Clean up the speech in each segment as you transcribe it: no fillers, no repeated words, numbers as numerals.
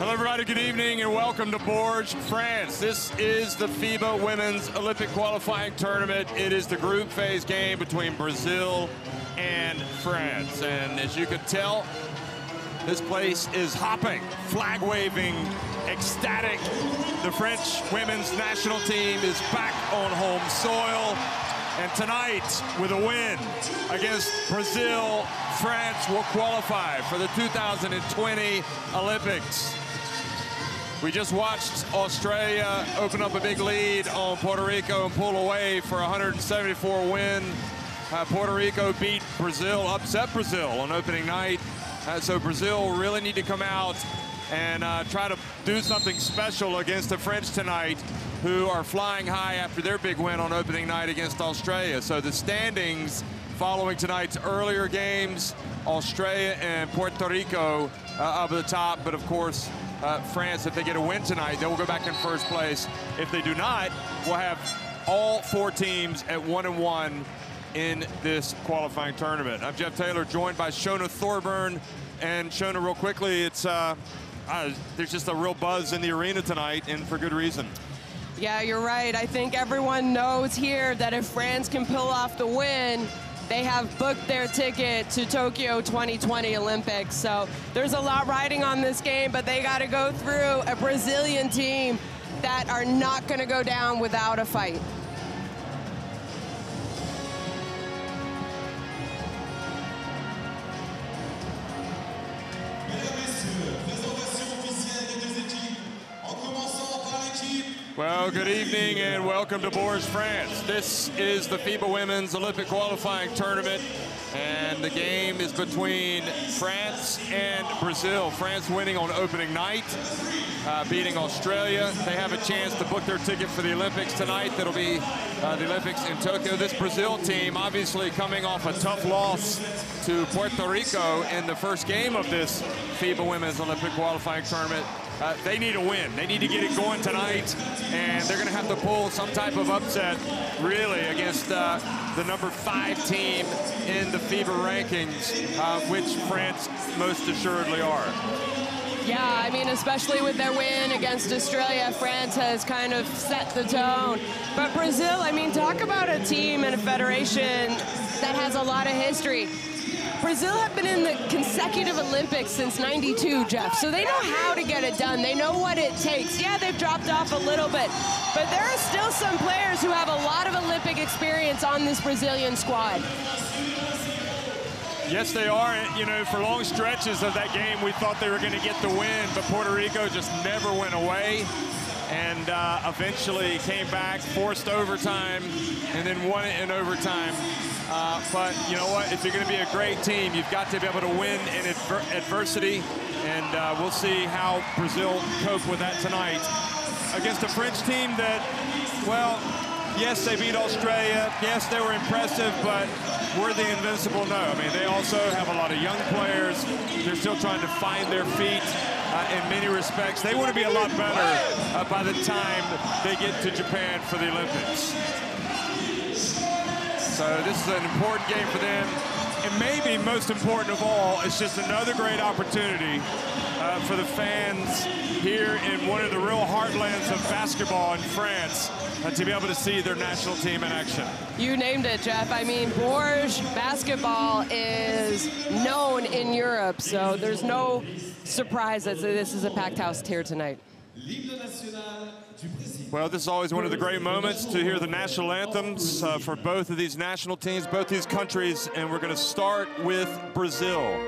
Hello, everybody. Good evening and welcome to Bourges, France. This is the FIBA Women's Olympic Qualifying Tournament. It is the group phase game between Brazil and France. And as you can tell, this place is hopping, flag waving, ecstatic. The French women's national team is back on home soil. And tonight, with a win against Brazil, France will qualify for the 2020 Olympics. We just watched Australia open up a big lead on Puerto Rico and pull away for a 174 win. Puerto Rico beat Brazil, upset Brazil on opening night. So Brazil really need to come out and try to do something special against the French tonight, who are flying high after their big win on opening night against Australia. So the standings following tonight's earlier games, Australia and Puerto Rico up at the top, but of course, France, if they get a win tonight, they will go back in first place. If they do not, we'll have all four teams at 1-1 in this qualifying tournament. I'm Jeff Taylor, joined by Shona Thorburn. And Shona, real quickly, it's there's just a real buzz in the arena tonight, and for good reason. Yeah, you're right. I think everyone knows here that if France can pull off the win, they have booked their ticket to Tokyo 2020 Olympics. So there's a lot riding on this game, but they got to go through a Brazilian team that are not going to go down without a fight. Well, good evening and welcome to Bourges, France. This is the FIBA Women's Olympic Qualifying Tournament, and the game is between France and Brazil. France winning on opening night, beating Australia. They have a chance to book their ticket for the Olympics tonight. That'll be the Olympics in Tokyo. This Brazil team obviously coming off a tough loss to Puerto Rico in the first game of this FIBA Women's Olympic Qualifying Tournament. They need a win. They need to get it going tonight, and they're going to have to pull some type of upset, really, against the number 5 team in the FIBA rankings, which France most assuredly are. Yeah, I mean, especially with their win against Australia, France has kind of set the tone. But Brazil, I mean, talk about a team and a federation that has a lot of history. Brazil have been in the consecutive Olympics since '92, Jeff, so they know how to get it done. They know what it takes. Yeah, they've dropped off a little bit, but there are still some players who have a lot of Olympic experience on this Brazilian squad. Yes, they are. You know, for long stretches of that game, we thought they were going to get the win, but Puerto Rico just never went away, and eventually came back, forced overtime, and then won it in overtime. But you know what? If you're going to be a great team, you've got to be able to win in adversity, and we'll see how Brazil cope with that tonight against a French team that, well, yes, they beat Australia. Yes, they were impressive, but were they invincible? No. I mean, they also have a lot of young players. They're still trying to find their feet in many respects. They want to be a lot better by the time they get to Japan for the Olympics. So this is an important game for them. And maybe most important of all, it's just another great opportunity for the fans here in one of the real heartlands of basketball in France to be able to see their national team in action. You named it, Jeff. I mean, Bourges basketball is known in Europe, so there's no surprise that this is a packed house here tonight. Well, this is always one of the great moments to hear the national anthems for both of these national teams, both these countries, and we're going to start with Brazil.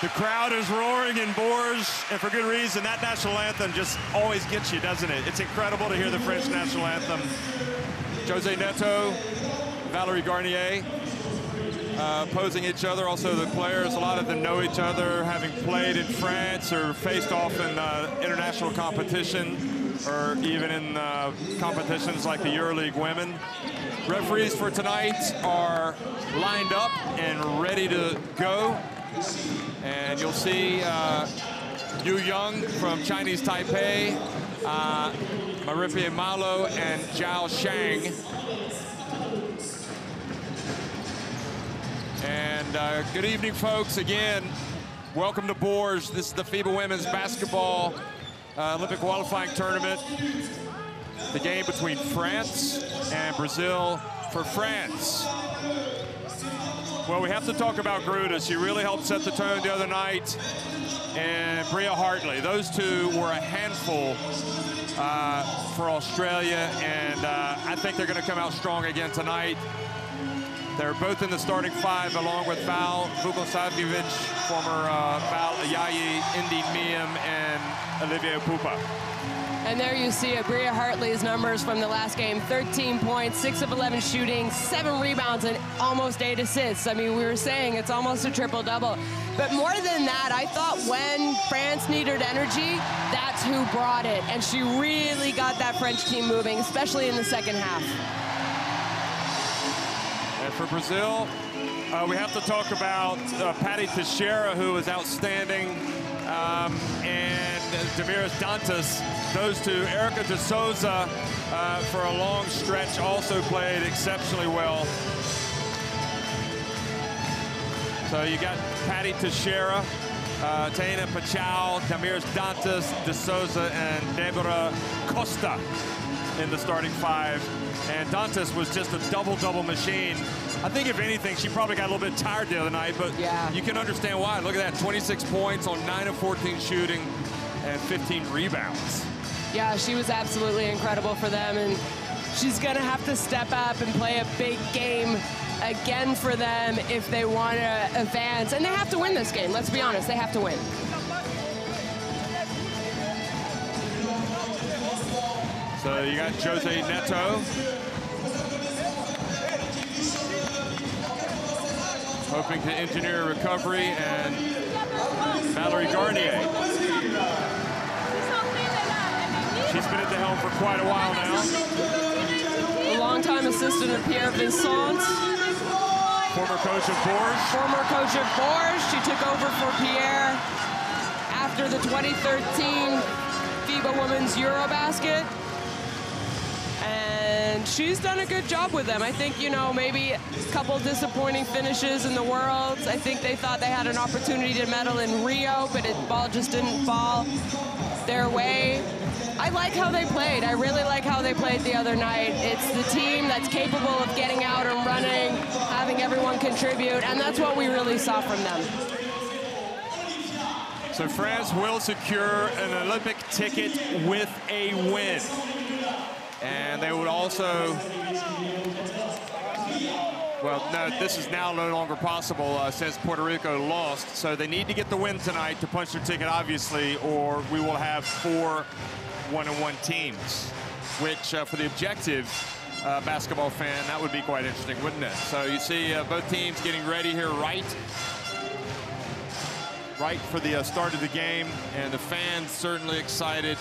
The crowd is roaring in Bourges, and for good reason. That national anthem just always gets you, doesn't it? It's incredible to hear the French national anthem. Jose Neto, Valerie Garnier, opposing each other. Also the players, a lot of them know each other, having played in France or faced off in international competition, or even in competitions like the EuroLeague Women. Referees for tonight are lined up and ready to go. And you'll see Yu Young from Chinese Taipei, Maripi Malo, and Zhao Shang. And good evening, folks. Again, welcome to Bourges. This is the FIBA Women's Basketball Olympic Qualifying Tournament. The game between France and Brazil for France. Well, we have to talk about Gruda. She really helped set the tone the other night. And Bria Hartley. Those two were a handful for Australia, and I think they're going to come out strong again tonight. They're both in the starting five, along with Val Vukosavljevic, former Val Ayayi, Indy Miem, and Olivia Pupa. And there you see Bria Hartley's numbers from the last game. 13 points, 6 of 11 shooting, 7 rebounds, and almost 8 assists. I mean, we were saying it's almost a triple-double. But more than that, I thought when France needed energy, that's who brought it. And she really got that French team moving, especially in the second half. And for Brazil, we have to talk about Patty Teixeira, who was outstanding, and Damiris Dantas. Those two. Erica de Souza, for a long stretch, also played exceptionally well. So you got Patty Teixeira, Taina Pachau, Damiris Dantas, de Souza, and Deborah Costa in the starting five. And Dantas was just a double-double machine. I think, if anything, she probably got a little bit tired the other night, but yeah, you can understand why. Look at that, 26 points on 9 of 14 shooting and 15 rebounds. Yeah, she was absolutely incredible for them, and she's going to have to step up and play a big game again for them if they want to advance. And they have to win this game, let's be honest, they have to win. So you got Jose Neto. Hoping to engineer a recovery, and Valerie Garnier. She's been at the helm for quite a while now. A longtime assistant of Pierre Vincent. Former coach of Bourges. Former coach of Bourges. She took over for Pierre after the 2013 FIBA Women's Eurobasket. And she's done a good job with them. I think, you know, maybe a couple disappointing finishes in the Worlds. I think they thought they had an opportunity to medal in Rio, but the ball just didn't fall their way. I like how they played. I really like how they played the other night. It's the team that's capable of getting out and running, having everyone contribute, and that's what we really saw from them. So France will secure an Olympic ticket with a win. And they would also, well, no, this is now no longer possible since Puerto Rico lost. So they need to get the win tonight to punch their ticket, obviously, or we will have 4 1-1 teams, which for the objective basketball fan, that would be quite interesting, wouldn't it? So you see both teams getting ready here right for the start of the game, and the fans certainly excited.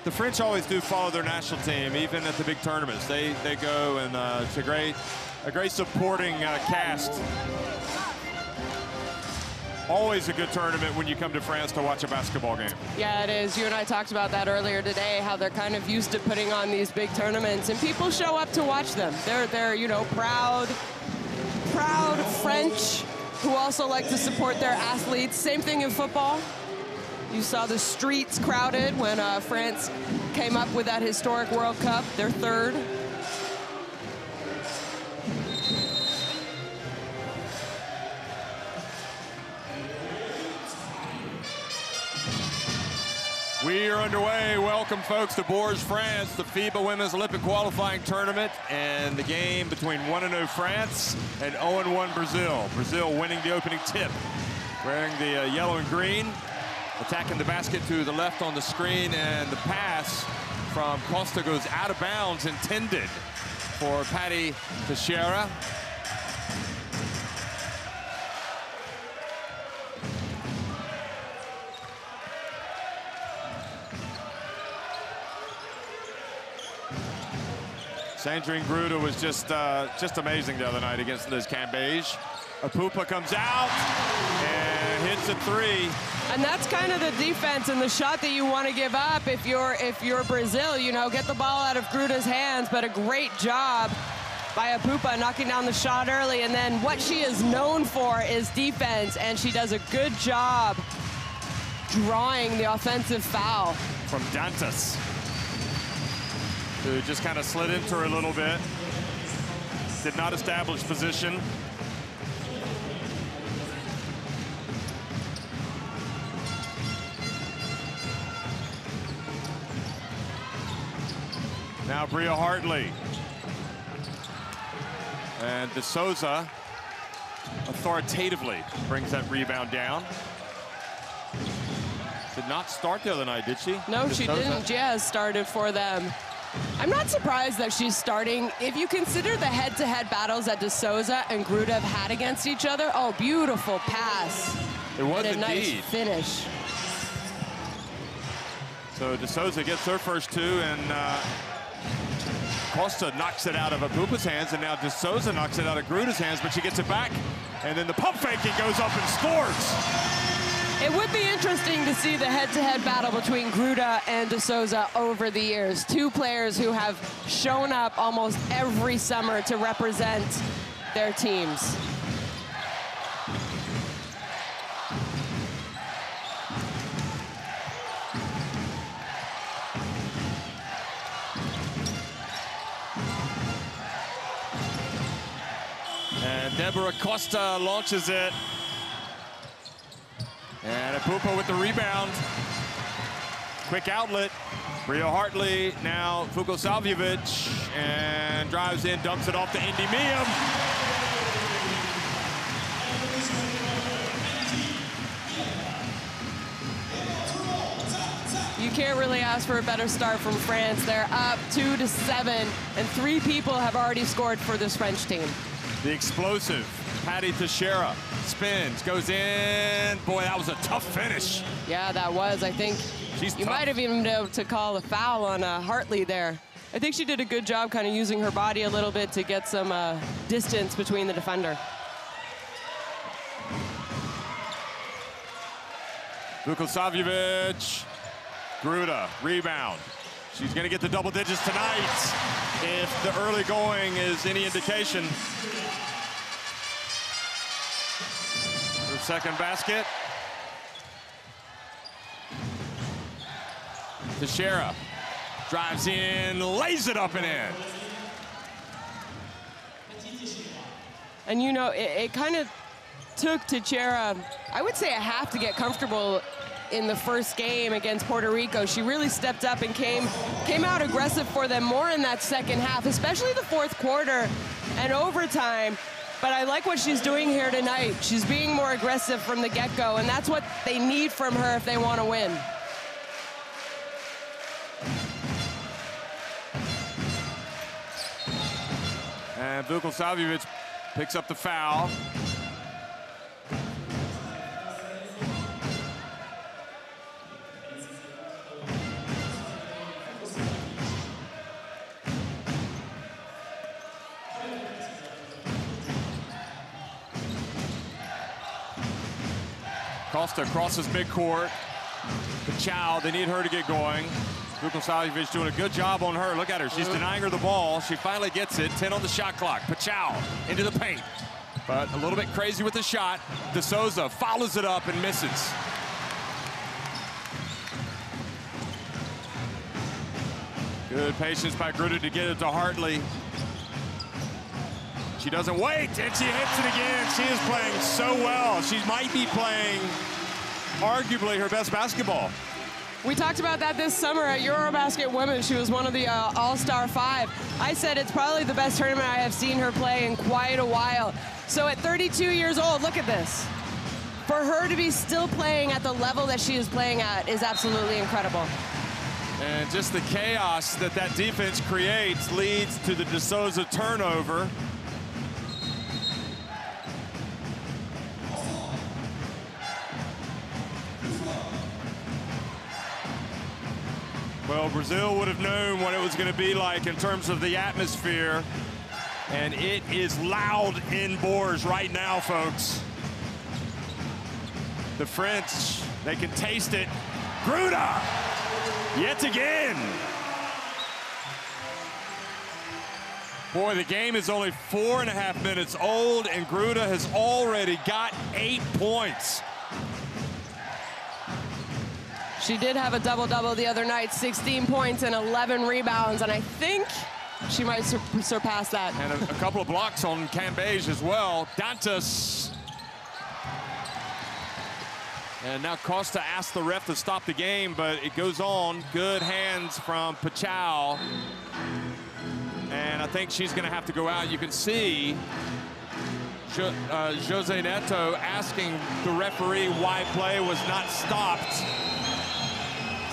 The French always do follow their national team, even at the big tournaments. They go, and it's a great supporting cast. Always a good tournament when you come to France to watch a basketball game. Yeah, it is. You and I talked about that earlier today, how they're kind of used to putting on these big tournaments, and people show up to watch them. They're you know, proud French who also like to support their athletes. Same thing in football. You saw the streets crowded when France came up with that historic World Cup, their third. We We are underway. Welcome, folks, to Bourges, France, the FIBA Women's Olympic Qualifying Tournament, and the game between 1-0 France and 0-1 Brazil. Brazil winning the opening tip, wearing the yellow and green, attacking the basket to the left on the screen, and the pass from Costa goes out of bounds, intended for Patty Teixeira. Sandrine Gruda was just amazing the other night against Liz Cambage. Apupa comes out and hits a three. And that's kind of the defense and the shot that you want to give up if you're Brazil. You know, get the ball out of Gruda's hands, but a great job by Apupa knocking down the shot early. And then what she is known for is defense, and she does a good job drawing the offensive foul. From Dantas, who just kind of slid into her a little bit. Did not establish position. Now Bria Hartley. And De Souza authoritatively brings that rebound down. Did not start the other night, did she? No, she didn't. Jazz started for them. I'm not surprised that she's starting. If you consider the head-to-head battles that De Souza and Gruda have had against each other, oh, beautiful pass. It was and a indeed. nice finish. So De Souza gets her first two, and Costa knocks it out of Apupa's hands, and now De Souza knocks it out of Gruda's hands, but she gets it back, and then the pump faking goes up and scores. It would be interesting to see the head-to-head battle between Gruda and De Souza over the years. Two players who have shown up almost every summer to represent their teams. And Deborah Costa launches it. And Apupa with the rebound. Quick outlet. Bria Hartley, now Vukosavljevic, and drives in, dumps it off to Indy Miam. You can't really ask for a better start from France. They're up 2-7, and 3 people have already scored for this French team. The explosive Patty Teixeira spins, goes in. Boy, that was a tough finish. Yeah, that was. I think you might have even been able to call a foul on Hartley there. I think she did a good job kind of using her body a little bit to get some distance between the defender. Vukosavljevic, Gruda, rebound. She's going to get the double digits tonight if the early going is any indication. Her second basket. Teixeira drives in, lays it up and in. And you know, it kind of took Teixeira, I would say, a half to get comfortable in the first game against Puerto Rico. She really stepped up and came out aggressive for them more in that second half, especially the fourth quarter and overtime. But I like what she's doing here tonight. She's being more aggressive from the get-go, and that's what they need from her if they want to win. And Vukosavljevic picks up the foul. Costa crosses midcourt. Pachau, they need her to get going. Vukosavljevic doing a good job on her. Look at her, she's denying her the ball. She finally gets it, 10 on the shot clock. Pachau into the paint, but a little bit crazy with the shot. De Souza follows it up and misses. Good patience by Gruda to get it to Hartley. She doesn't wait, and she hits it again. She is playing so well. She might be playing arguably her best basketball. We talked about that this summer at Eurobasket Women. She was one of the All-Star 5. I said it's probably the best tournament I have seen her play in quite a while. So at 32 years old, look at this. For her to be still playing at the level that she is playing at is absolutely incredible. And just the chaos that that defense creates leads to the De Souza turnover. Well, Brazil would have known what it was going to be like in terms of the atmosphere. And it is loud in Bourges right now, folks. The French, they can taste it. Gruda, yet again. Boy, the game is only 4.5 minutes old, and Gruda has already got 8 points. She did have a double-double the other night, 16 points and 11 rebounds, and I think she might surpass that. And a couple of blocks on Cambage as well. Dantas. And now Costa asked the ref to stop the game, but it goes on. Good hands from Pachau. And I think she's going to have to go out. You can see Jose Neto asking the referee why play was not stopped.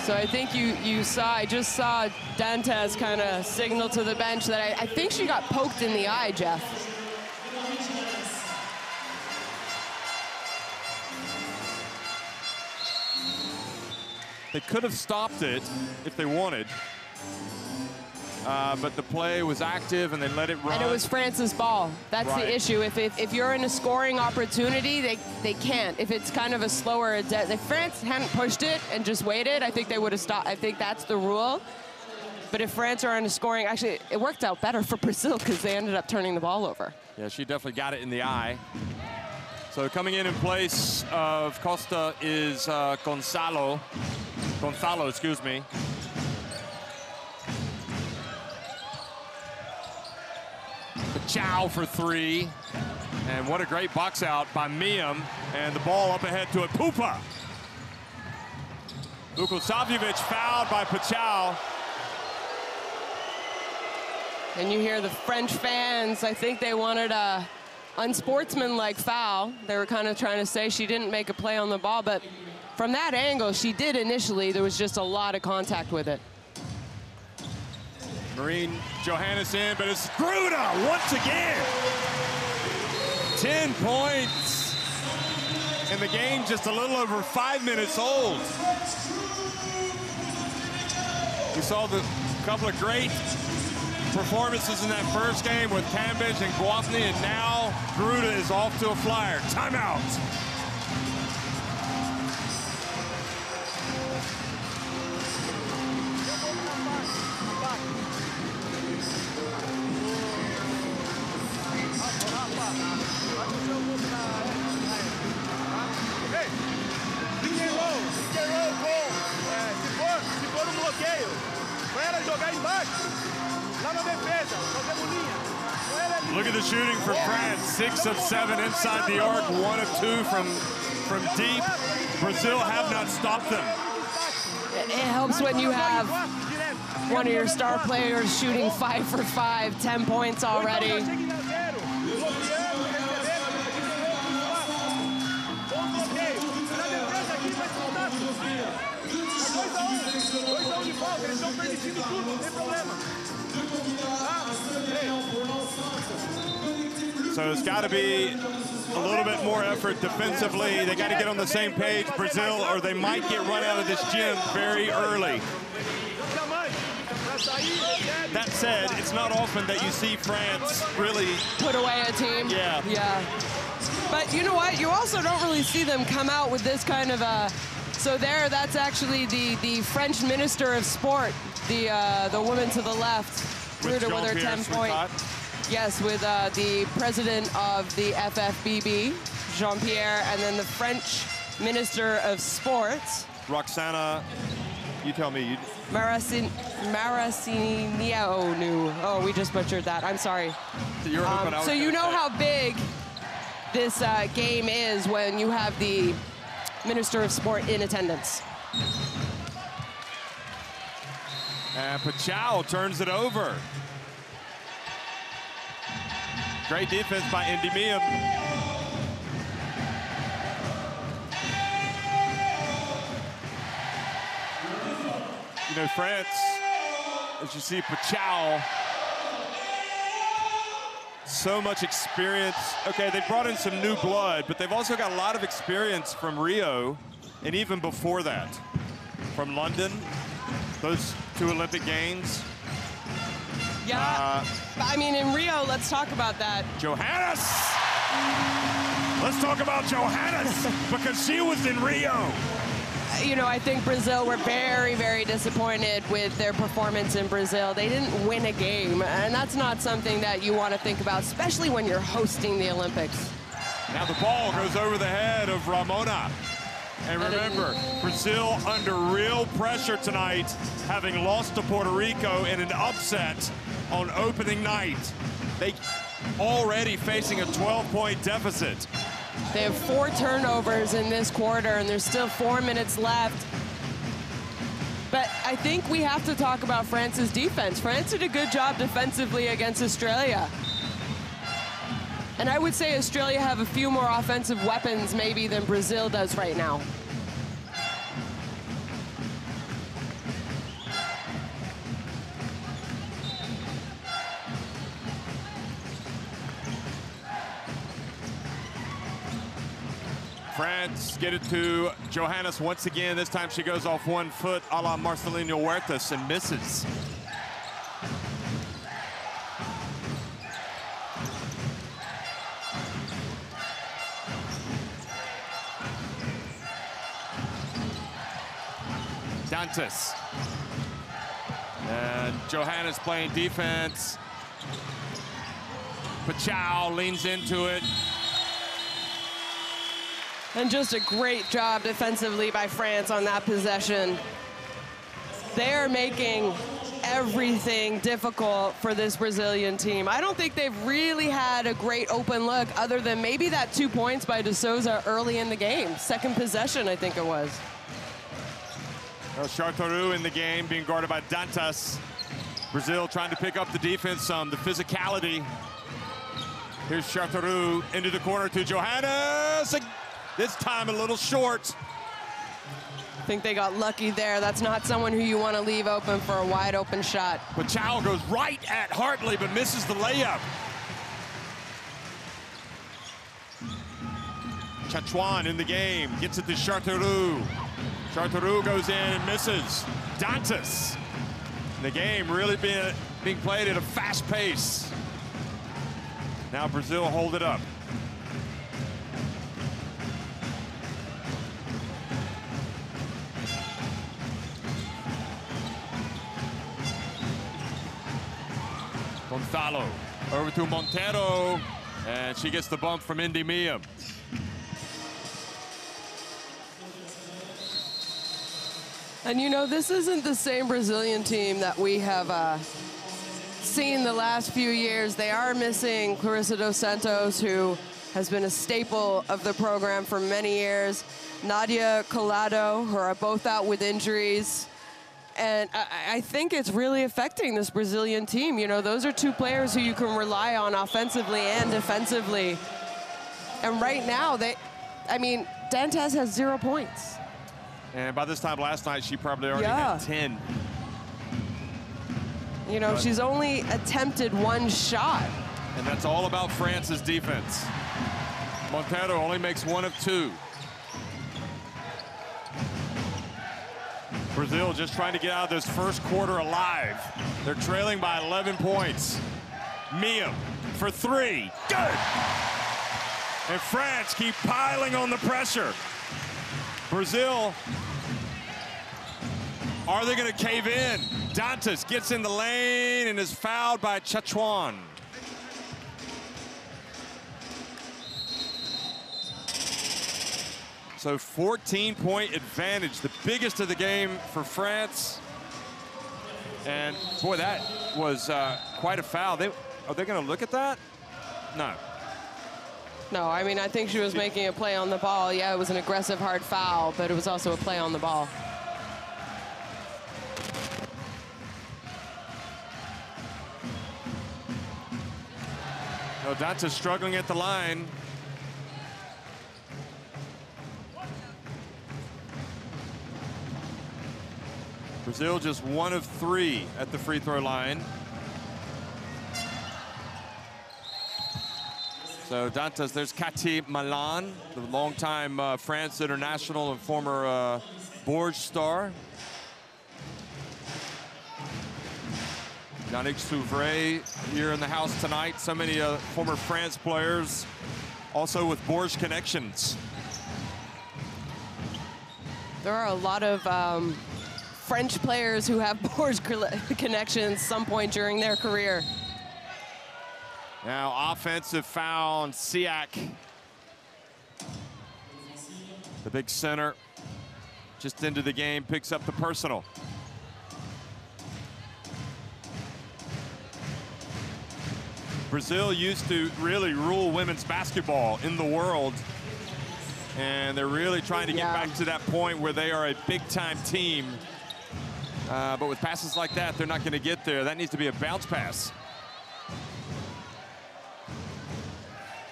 So I think I just saw Dantas kind of signal to the bench that I think she got poked in the eye, Jeff. They could have stopped it if they wanted. But the play was active and they let it run. And it was France's ball. That's right. The issue. If you're in a scoring opportunity, they can't. If it's kind of a slower, if France hadn't pushed it and just waited, I think they would have stopped. I think that's the rule. But if France are in a scoring, actually, it worked out better for Brazil because they ended up turning the ball over. Yeah, she definitely got it in the eye. So coming in place of Costa is Goncalo, excuse me. Chow for 3. And what a great box out by Miam. And the ball up ahead to it. Pupa. Vukosavljevic fouled by Pachau. And you hear the French fans, I think they wanted a unsportsmanlike foul. They were kind of trying to say she didn't make a play on the ball, but from that angle, she did initially. There was just a lot of contact with it. Marine Johannes in, but it's Gruda once again. 10 points. And the game just a little over 5 minutes old. We saw the couple of great performances in that first game with Cambage and Guafni, and now Gruda is off to a flyer. Timeout. Look at the shooting for France. 6 of 7 inside the arc, 1 of 2 from deep. Brazil have not stopped them. It helps when you have one of your star players shooting 5 for 5, 10 points already. So it's got to be a little bit more effort defensively. They got to get on the same page, Brazil, or they might get run out of this gym very early. That said, it's not often that you see France really put away a team. Yeah. Yeah. But you know what? You also don't really see them come out with this kind of a. So that's actually the French Minister of Sport, the woman to the left, with her 10 points. Yes, with the president of the FFBB, Jean-Pierre, and then the French Minister of Sports. Roxana, you tell me. Maracinianu. Oh, we just butchered that. I'm sorry. So you know how big this game is when you have the Minister of Sport in attendance. And Pachau turns it over. Great defense by Endemium. You know, France, as you see Pachau, so much experience. Okay, they brought in some new blood, but they've also got a lot of experience from Rio, and even before that, from London, those 2 Olympic Games. Yeah, I mean, in Rio, let's talk about that. Johannes! Let's talk about Johannes, because she was in Rio. You know, I think Brazil were very, very disappointed with their performance in Brazil. They didn't win a game, and that's not something that you want to think about, especially when you're hosting the Olympics. Now the ball goes over the head of Ramona. And remember, Brazil under real pressure tonight, having lost to Puerto Rico in an upset on opening night. They already facing a 12-point deficit. They have 4 turnovers in this quarter, and there's still 4 minutes left. But I think we have to talk about France's defense. France did a good job defensively against Australia. And I would say Australia have a few more offensive weapons maybe than Brazil does right now. France get it to Johannes once again. This time she goes off 1 foot a la Marcelino Huertas and misses. Dantas. And Johannes playing defense. Pachau leans into it. And just a great job defensively by France on that possession. They're making everything difficult for this Brazilian team. I don't think they've really had a great open look other than maybe that 2 points by De Souza early in the game. Second possession, I think it was. Well, Charteroux in the game being guarded by Dantas. Brazil trying to pick up the defense some, the physicality. Here's Charteroux into the corner to Johannes. This time a little short. I think they got lucky there. That's not someone who you want to leave open for a wide open shot. Pachau goes right at Hartley, but misses the layup. Chachuan in the game, gets it to Charteroux. Charteroux goes in and misses. Dantas. The game really being played at a fast pace. Now Brazil hold it up. Goncalo over to Montero, and she gets the bump from Endemium. And you know, this isn't the same Brazilian team that we have seen the last few years. They are missing Clarissa dos Santos, who has been a staple of the program for many years. Nadia Colado, who are both out with injuries. And I think it's really affecting this Brazilian team. You know, those are 2 players who you can rely on offensively and defensively. And right now, I mean, Dantas has 0 points. And by this time last night, she probably already had 10. You know, she's only attempted 1 shot. And that's all about France's defense. Montero only makes 1 of 2. Brazil just trying to get out of this first quarter alive. They're trailing by 11 points. Mia for 3, good! And France keep piling on the pressure. Brazil, are they gonna cave in? Dantas gets in the lane and is fouled by Chachuan. So 14-point advantage, the biggest of the game for France. And boy, that was quite a foul. Are they going to look at that? No. No, I mean, I think she was making a play on the ball. Yeah, it was an aggressive, hard foul, but it was also a play on the ball. So Danta's struggling at the line. Brazil just 1 of 3 at the free throw line. So Dantas, there's Cathy Malan, the longtime France international and former Bourges star. Yannick Souvray here in the house tonight. So many former France players, also with Bourges connections. There are a lot of French players who have Bourges connections some point during their career. Now offensive foul on Siak. The big center just into the game, picks up the personal. Brazil used to really rule women's basketball in the world. And they're really trying to get back to that point where they are a big-time team. But with passes like that, they're not going to get there. That needs to be a bounce pass.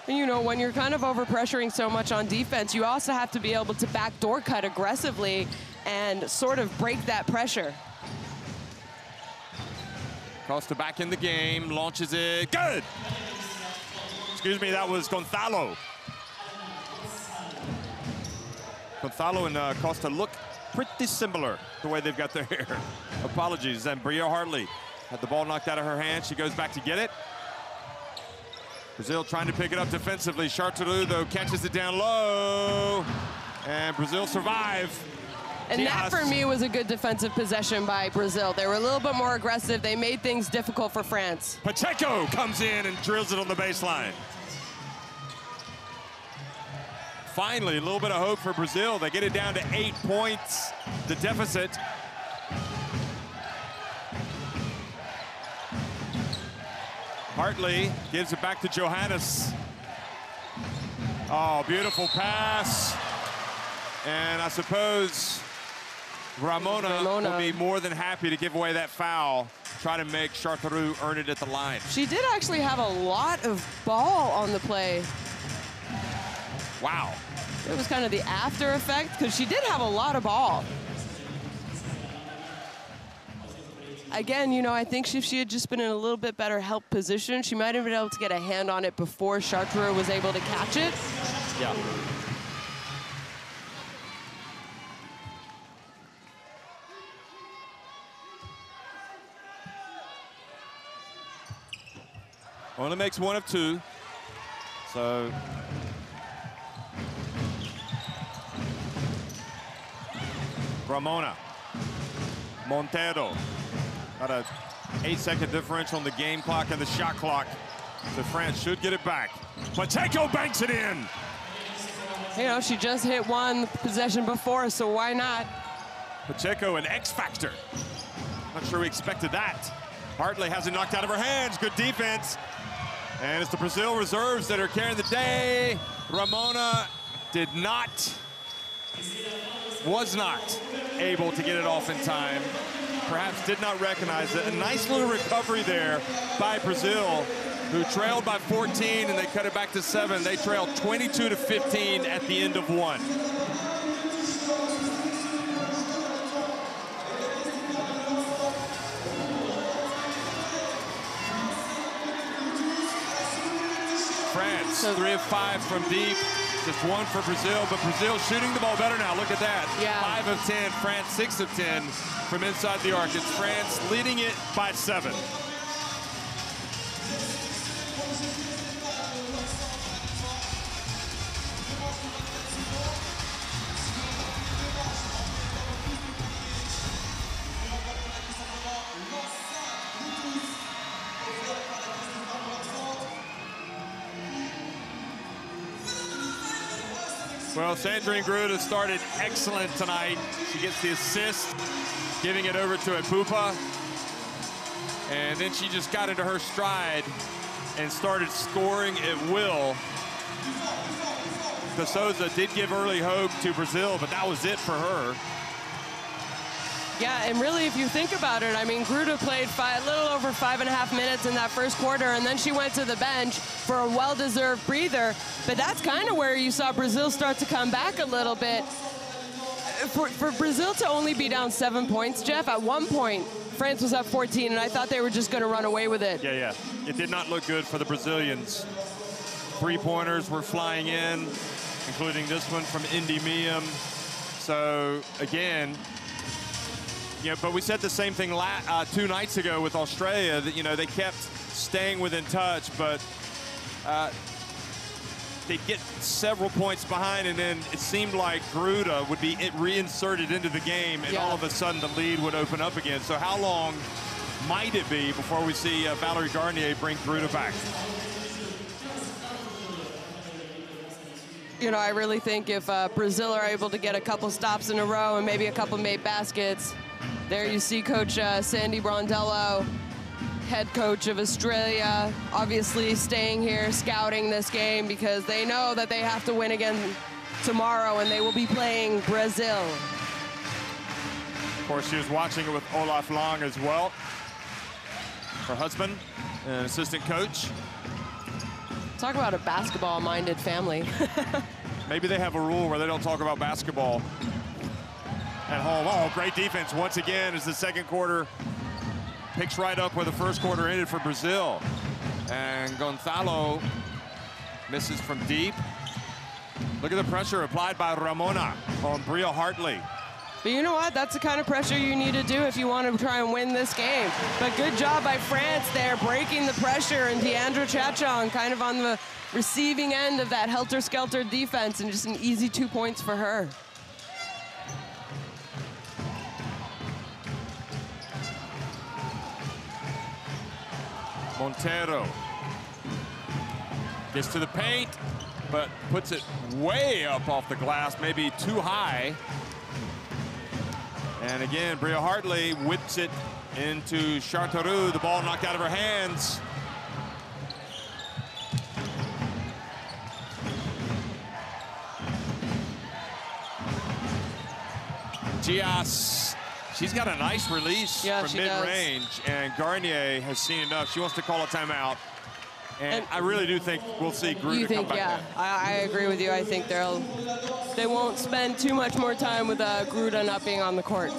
And you know, when you're kind of over-pressuring so much on defense, you also have to be able to backdoor cut aggressively and sort of break that pressure. Costa back in the game, launches it, good! Excuse me, that was Goncalo. Goncalo and Costa look pretty similar, the way they've got their hair. Apologies, and Bria Hartley had the ball knocked out of her hand. She goes back to get it. Brazil trying to pick it up defensively. Charteroux, though, catches it down low. And Brazil survive. And that, for me, was a good defensive possession by Brazil. They were a little bit more aggressive. They made things difficult for France. Pacheco comes in and drills it on the baseline. Finally, a little bit of hope for Brazil. They get it down to 8 points, the deficit. Hartley gives it back to Johannes. Oh, beautiful pass. And I suppose Ramona will be more than happy to give away that foul, try to make Charteroux earn it at the line. She did actually have a lot of ball on the play. Wow. It was kind of the after effect, because she did have a lot of ball. Again, you know, I think if she had just been in a little bit better help position, she might have been able to get a hand on it before Charteroux was able to catch it. Yeah. Only makes 1 of 2. So Ramona. Montero. Got a 8-second differential on the game clock and the shot clock. So France should get it back. Pacheco banks it in. You know, she just hit one possession before, so why not? Pacheco, an X factor. Not sure we expected that. Hartley has it knocked out of her hands. Good defense. And it's the Brazil reserves that are carrying the day. Ramona was not able to get it off in time. Perhaps did not recognize it. A nice little recovery there by Brazil, who trailed by 14, and they cut it back to 7. They trailed 22-15 at the end of 1. France, 3 of 5 from deep. Just 1 for Brazil, but Brazil shooting the ball better now. Look at that. Yeah. 5 of 10, France 6 of 10 from inside the arc. It's France leading it by 7. Well, Sandrine Gruda started excellent tonight. She gets the assist, giving it over to Epupa. And then she just got into her stride and started scoring at will. De Souza did give early hope to Brazil, but that was it for her. Yeah, and really, if you think about it, I mean, Gruda played a little over 5.5 minutes in that first quarter, and then she went to the bench for a well-deserved breather. But that's kind of where you saw Brazil start to come back a little bit. For Brazil to only be down 7 points, Jeff, at one point, France was up 14, and I thought they were just going to run away with it. Yeah. It did not look good for the Brazilians. Three-pointers were flying in, including this one from Indy Miam. So, again, but we said the same thing 2 nights ago with Australia, that, they kept staying within touch, but they'd get several points behind, and then it seemed like Gruda would be reinserted into the game, and all of a sudden the lead would open up again. So how long might it be before we see Valerie Garnier bring Gruda back? I really think if Brazil are able to get a couple stops in a row and maybe a couple made baskets, there you see Coach Sandy Brondello, head coach of Australia, obviously staying here, scouting this game because they know that they have to win again tomorrow, and they will be playing Brazil. Of course, she was watching it with Olaf Long as well, her husband and assistant coach. Talk about a basketball-minded family. Maybe they have a rule where they don't talk about basketball at home. Oh, great defense once again as the second quarter picks right up where the first quarter ended for Brazil. And Goncalo misses from deep. Look at the pressure applied by Ramona on Bria Hartley. But you know what? That's the kind of pressure you need to do if you want to try and win this game. But good job by France there, breaking the pressure, and Deandra Chachon kind of on the receiving end of that helter-skelter defense, and just an easy 2 points for her. Montero gets to the paint, but puts it way up off the glass, maybe too high. And again, Bria Hartley whips it into Charteroux. The ball knocked out of her hands. Gias, she's got a nice release from mid-range, and Garnier has seen enough. She wants to call a timeout. And I really do think we'll see Gruda come back. Yeah, I agree with you. I think they won't spend too much more time with Gruda not being on the court.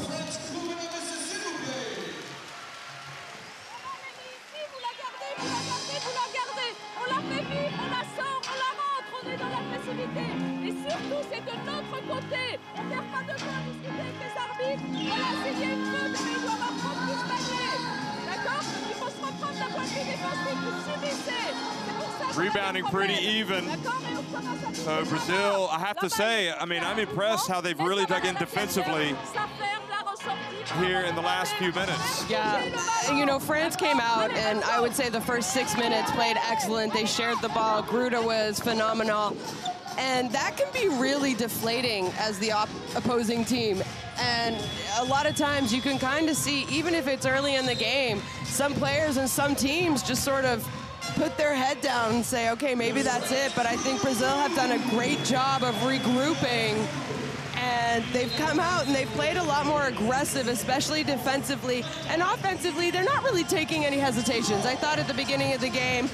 Rebounding pretty even. So Brazil, I have to say, I mean, I'm impressed how they've really dug in defensively here in the last few minutes. Yeah, France came out, and I would say the first 6 minutes played excellent. They shared the ball. Gruda was phenomenal. And that can be really deflating as the opposing team. And a lot of times you can kind of see, even if it's early in the game, some players and some teams just sort of put their head down and say, okay, maybe that's it. But I think Brazil have done a great job of regrouping, and they've come out and they've played a lot more aggressive, especially defensively. And offensively, they're not really taking any hesitations. I thought at the beginning of the game,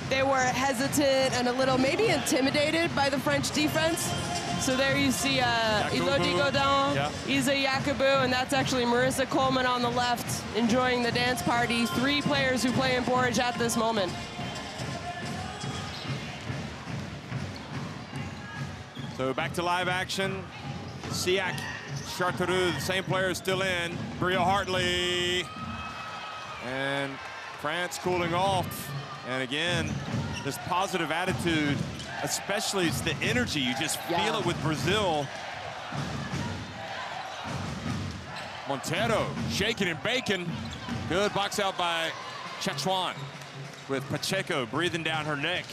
they were hesitant and a little maybe intimidated by the French defense. So there you see Elodie Godin, Isa Yakubu, and that's actually Marissa Coleman on the left enjoying the dance party. 3 players who play in Borage at this moment. So back to live action. Siak, Charteroux, the same player is still in. Bria Hartley. And France cooling off. And again, this positive attitude, especially it's the energy. You just feel it with Brazil. Montero shaking and baking. Good box out by Chachon with Pacheco breathing down her neck.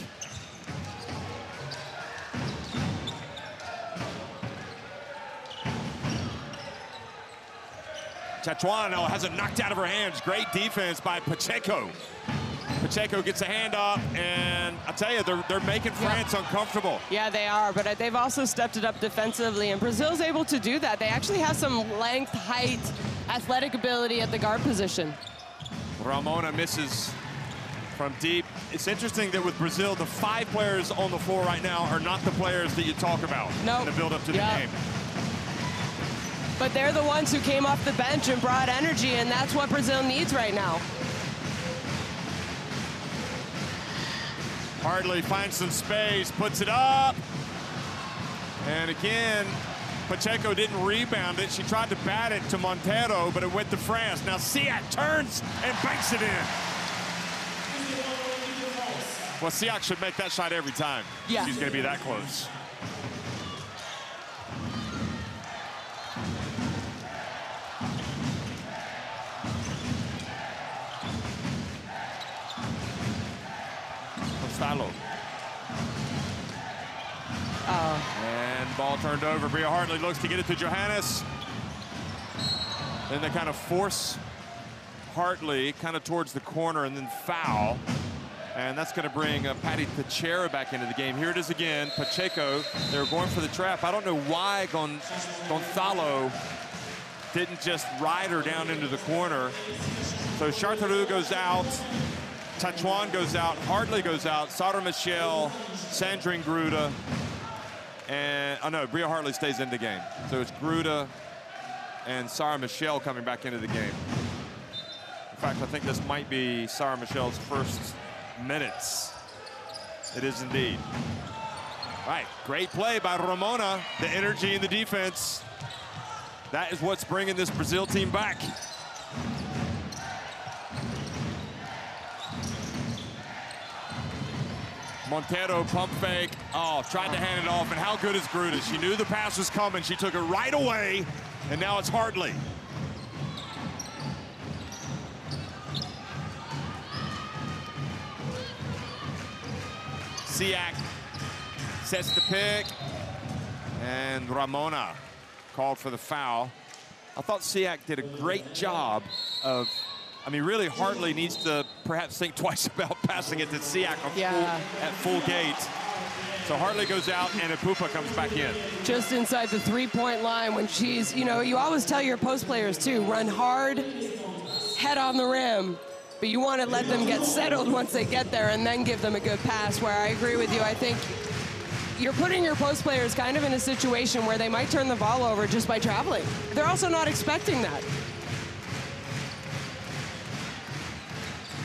Chachon has it knocked out of her hands. Great defense by Pacheco. Pacheco gets a hand up, and I tell you, they're making France uncomfortable. Yeah, they are, but they've also stepped it up defensively, and Brazil's able to do that. They actually have some length, height, athletic ability at the guard position. Ramona misses from deep. It's interesting that with Brazil, the 5 players on the floor right now are not the players that you talk about in the build-up to the game. But they're the ones who came off the bench and brought energy, and that's what Brazil needs right now. Hartley finds some space, puts it up. And again, Pacheco didn't rebound it. She tried to bat it to Montero, but it went to France. Now Siak turns and banks it in. Well, Siak should make that shot every time. Yeah. She's going to be that close. Goncalo. And ball turned over. Bria Hartley looks to get it to Johannes. Then they kind of force Hartley kind of towards the corner and then foul. And that's going to bring Patty Teixeira back into the game. Here it is again. Pacheco, they were going for the trap. I don't know why Goncalo didn't just ride her down into the corner. So Charteroux goes out. Tachuan goes out. Hartley goes out. Sara Michelle, Sandrine Gruda. And, oh no, Bria Hartley stays in the game. So it's Gruda and Sara Michelle coming back into the game. In fact, I think this might be Sara Michelle's first minutes. It is indeed. All right, great play by Ramona. The energy in the defense. That is what's bringing this Brazil team back. Montero pump fake. Oh, tried to hand it off. And how good is Gruda? She knew the pass was coming. She took it right away. And now it's Hartley. Siak sets the pick. And Ramona called for the foul. I thought Siak did a great job of, I mean, really Hartley needs to perhaps think twice about passing it to Siak at full gate. So Hartley goes out and Ipupa comes back in. Just inside the three-point line when she's, you know, you always tell your post players too, run hard, head on the rim. But you want to let them get settled once they get there and then give them a good pass, where I agree with you. I think you're putting your post players kind of in a situation where they might turn the ball over just by traveling. They're also not expecting that.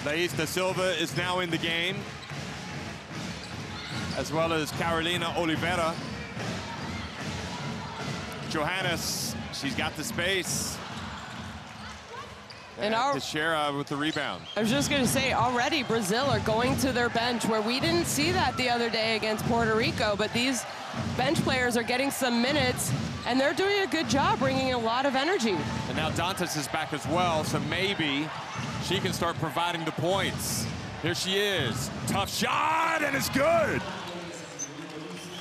Laís da Silva is now in the game, as well as Carolina Oliveira. Johannes, she's got the space. And Teixeira with the rebound. I was just going to say, already Brazil are going to their bench, where we didn't see that the other day against Puerto Rico, but these bench players are getting some minutes, and they're doing a good job bringing a lot of energy. And now Dantas is back as well, so maybe she can start providing the points. Here she is. Tough shot, and it's good.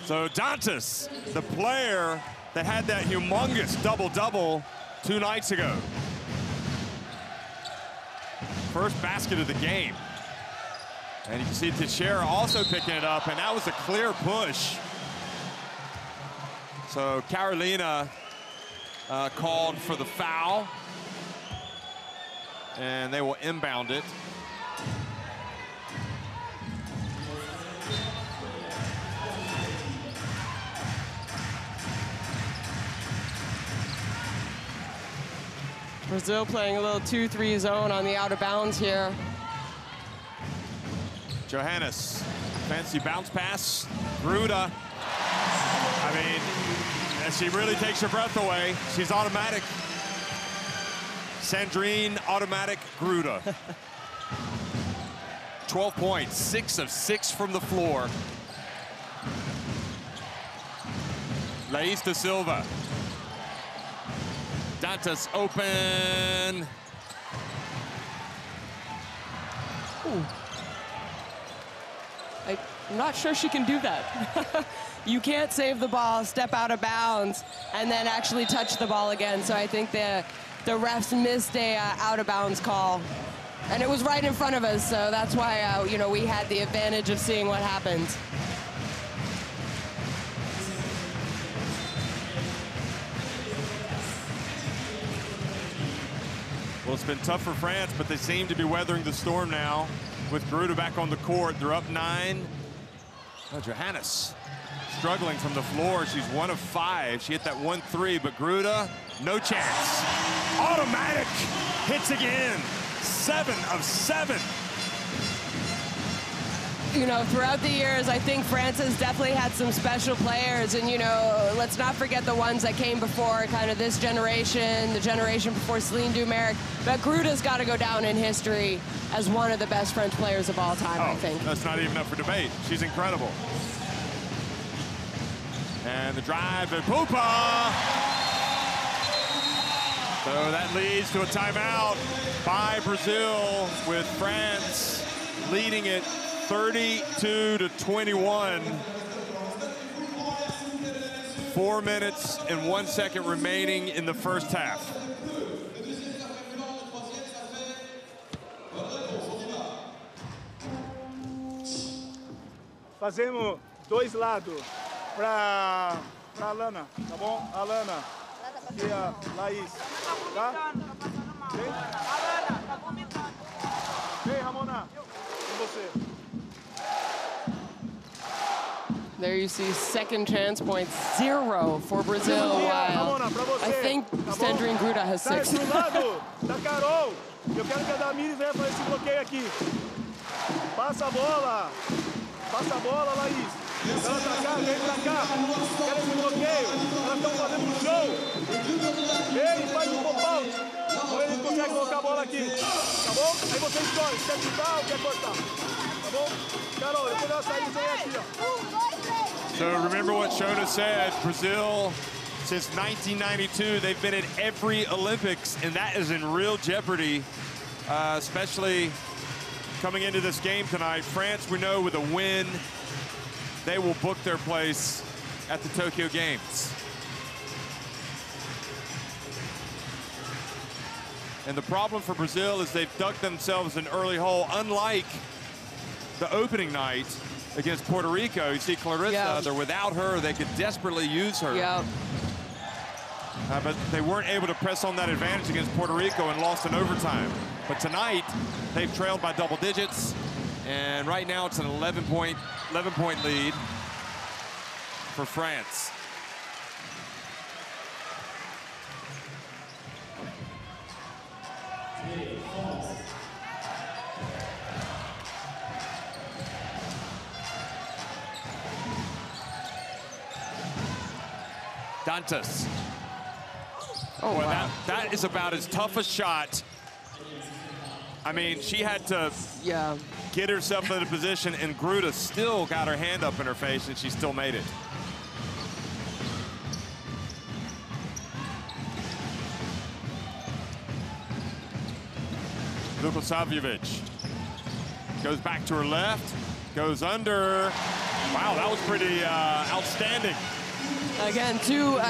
So Dantas, the player that had that humongous double-double 2 nights ago. First basket of the game. And you can see Teixeira also picking it up, and that was a clear push. So Carolina called for the foul, and they will inbound it. Brazil playing a little 2-3 zone on the out of bounds here. Johannes, fancy bounce pass. Gruda. I mean, she really takes your breath away. She's automatic. Sandrine, automatic Gruda. 12 points, 6 of 6 from the floor. Laís da Silva. Dantas open. Ooh. I'm not sure she can do that. You can't save the ball, step out of bounds, and then actually touch the ball again. So I think the refs missed a out of bounds call. And it was right in front of us, so that's why you know, we had the advantage of seeing what happened. Well, it's been tough for France, but they seem to be weathering the storm now with Gruda back on the court. They're up 9. Oh, Johannes struggling from the floor. She's 1 of 5. She hit that 1-3, but Gruda, no chance. Automatic hits again. 7 of 7. You know, throughout the years, I think France has definitely had some special players. And, you know, let's not forget the ones that came before, kind of this generation, the generation before Celine Dumeric. But Gruda's got to go down in history as one of the best French players of all time, I think. That's not even up for debate. She's incredible. And the drive to Pupa. So that leads to a timeout by Brazil, with France leading it 32-21. 4 minutes and 1 second remaining in the first half. Fazemos 2 lados para Alana, tá bom? Alana e a Laís, tá? Vem. Alana, tá vomitando. Vem, Ramona, com você. There you see second chance points, 0 for Brazil, while I think Sandrine Gruda has 6. Sai pro lado da Carol. Eu quero que a Damiris venha fazer esse bloqueio aqui. Passa a bola. Passa a bola, Laís. Ela tá cá, vem pra cá. Quero esse bloqueio. Elas estão fazendo um show. Vem, faz um pop-out. Vamos ver se a gente consegue colocar a bola aqui. Tá bom? Aí você escolhe. Quer chutar ou quer cortar? Tá bom? Carol, depois ela sair, você vem aqui, ó. So remember what Shona said, Brazil, since 1992, they've been at every Olympics, and that is in real jeopardy, especially coming into this game tonight. France, we know, with a win, they will book their place at the Tokyo Games. And the problem for Brazil is they've dug themselves an early hole, unlike the opening night against Puerto Rico. You see Clarissa, they're without her. They could desperately use her. Yeah. But they weren't able to press on that advantage against Puerto Rico and lost in overtime. But tonight, they've trailed by double digits. And right now, it's an 11-point lead for France. Dantas. Oh, boy, wow. that is about as tough a shot. I mean, she had to get herself in a position, and Gruda still got her hand up in her face, and she still made it. Vukosavljevic goes back to her left, goes under. Wow, that was pretty outstanding. Again, two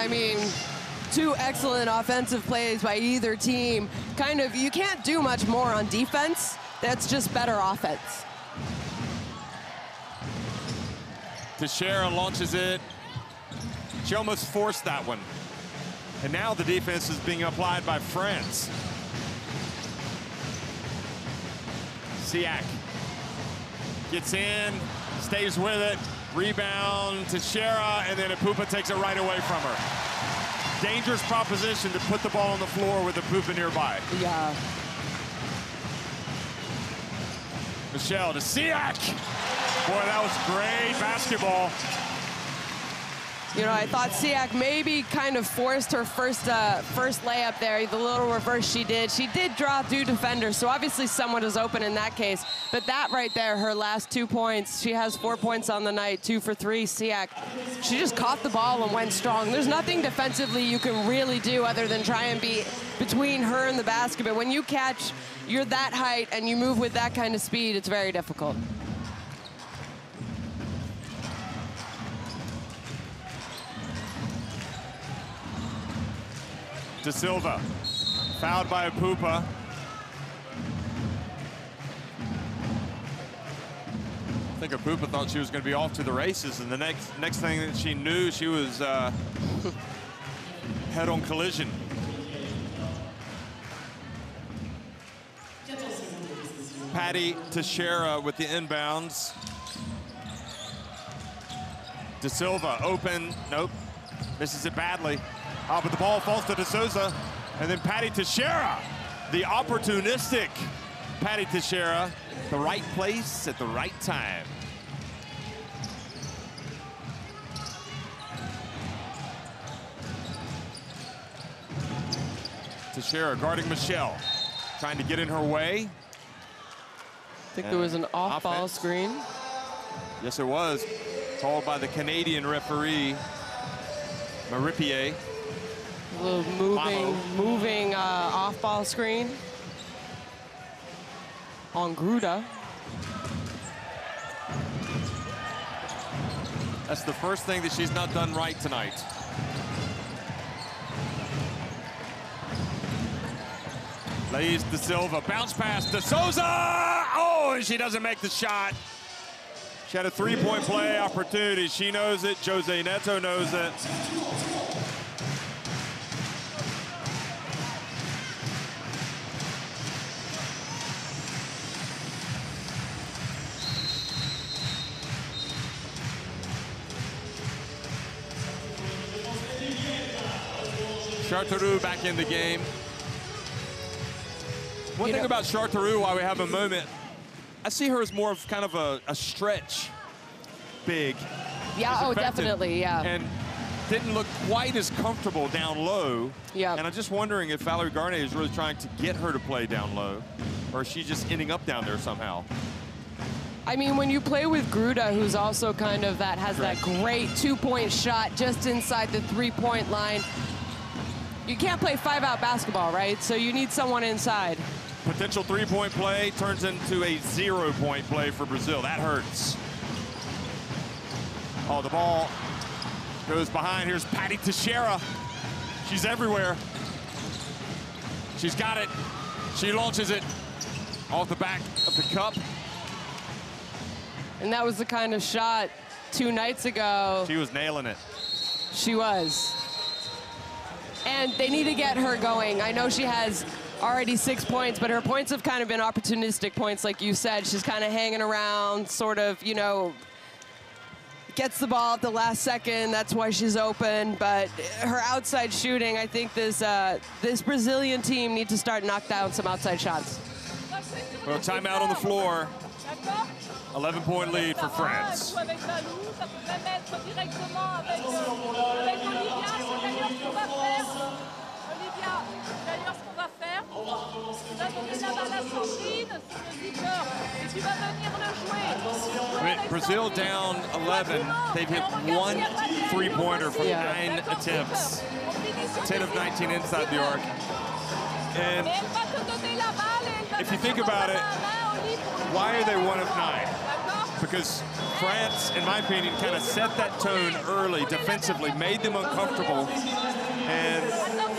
excellent offensive plays by either team. Kind of, you can't do much more on defense. That's just better offense. Teixeira launches it. She almost forced that one. And now the defense is being applied by France. Siak gets in, stays with it. Rebound to Teixeira, and then Pupa takes it right away from her. Dangerous proposition to put the ball on the floor with Pupa nearby. Yeah. Michelle to Siak. Boy, that was great basketball. You know, I thought Siak maybe kind of forced her first layup there, the little reverse she did. She did draw 2 defenders, so obviously someone is open in that case. But that right there, her last 2 points, she has 4 points on the night, 2 for 3. Siak, she just caught the ball and went strong. There's nothing defensively you can really do other than try and be between her and the basket. But when you catch, you're that height and you move with that kind of speed, it's very difficult. De Silva, fouled by Pupa. I think Pupa thought she was going to be off to the races, and the next thing that she knew, she was head-on collision. Patty Teixeira with the inbounds. De Silva open, nope, misses it badly. But the ball falls to De Souza, and then Patty Teixeira, the opportunistic Patty Teixeira, the right place at the right time. Teixeira guarding Michelle, trying to get in her way. I think there was an off-ball screen. Yes, it was. Called by the Canadian referee, Maripier. A little moving off-ball screen on Gruda. That's the first thing that she's not done right tonight. Lays De Silva, bounce pass to Souza! Oh, and she doesn't make the shot. She had a three-point play opportunity. She knows it. Jose Neto knows it. Charteroux back in the game. One thing about Charteroux, while we have a moment, I see her as more of kind of a stretch big. Yeah, oh, definitely, yeah. And didn't look quite as comfortable down low. Yeah. And I'm just wondering if Valerie Garnier is really trying to get her to play down low, or is she just ending up down there somehow? I mean, when you play with Gruda, who's also kind of has that great two-point shot just inside the three-point line, you can't play five-out basketball, right? So you need someone inside. Potential three-point play turns into a zero-point play for Brazil. That hurts. Oh, the ball goes behind. Here's Patty Teixeira. She's everywhere. She's got it. She launches it off the back of the cup. And that was the kind of shot 2 nights ago. She was nailing it. She was. And they need to get her going. I know she has already 6 points, but her points have kind of been opportunistic points, like you said. She's kind of hanging around, sort of, you know, gets the ball at the last second. That's why she's open. But her outside shooting, I think this Brazilian team need to start knock down some outside shots. Well, timeout on the floor. 11-point lead for France. I mean, Brazil down 11. They've hit 1 three-pointer from 9 attempts. 10 of 19 inside the arc. And if you think about it, why are they 1 of 9? Because France, in my opinion, kind of set that tone early defensively, made them uncomfortable, and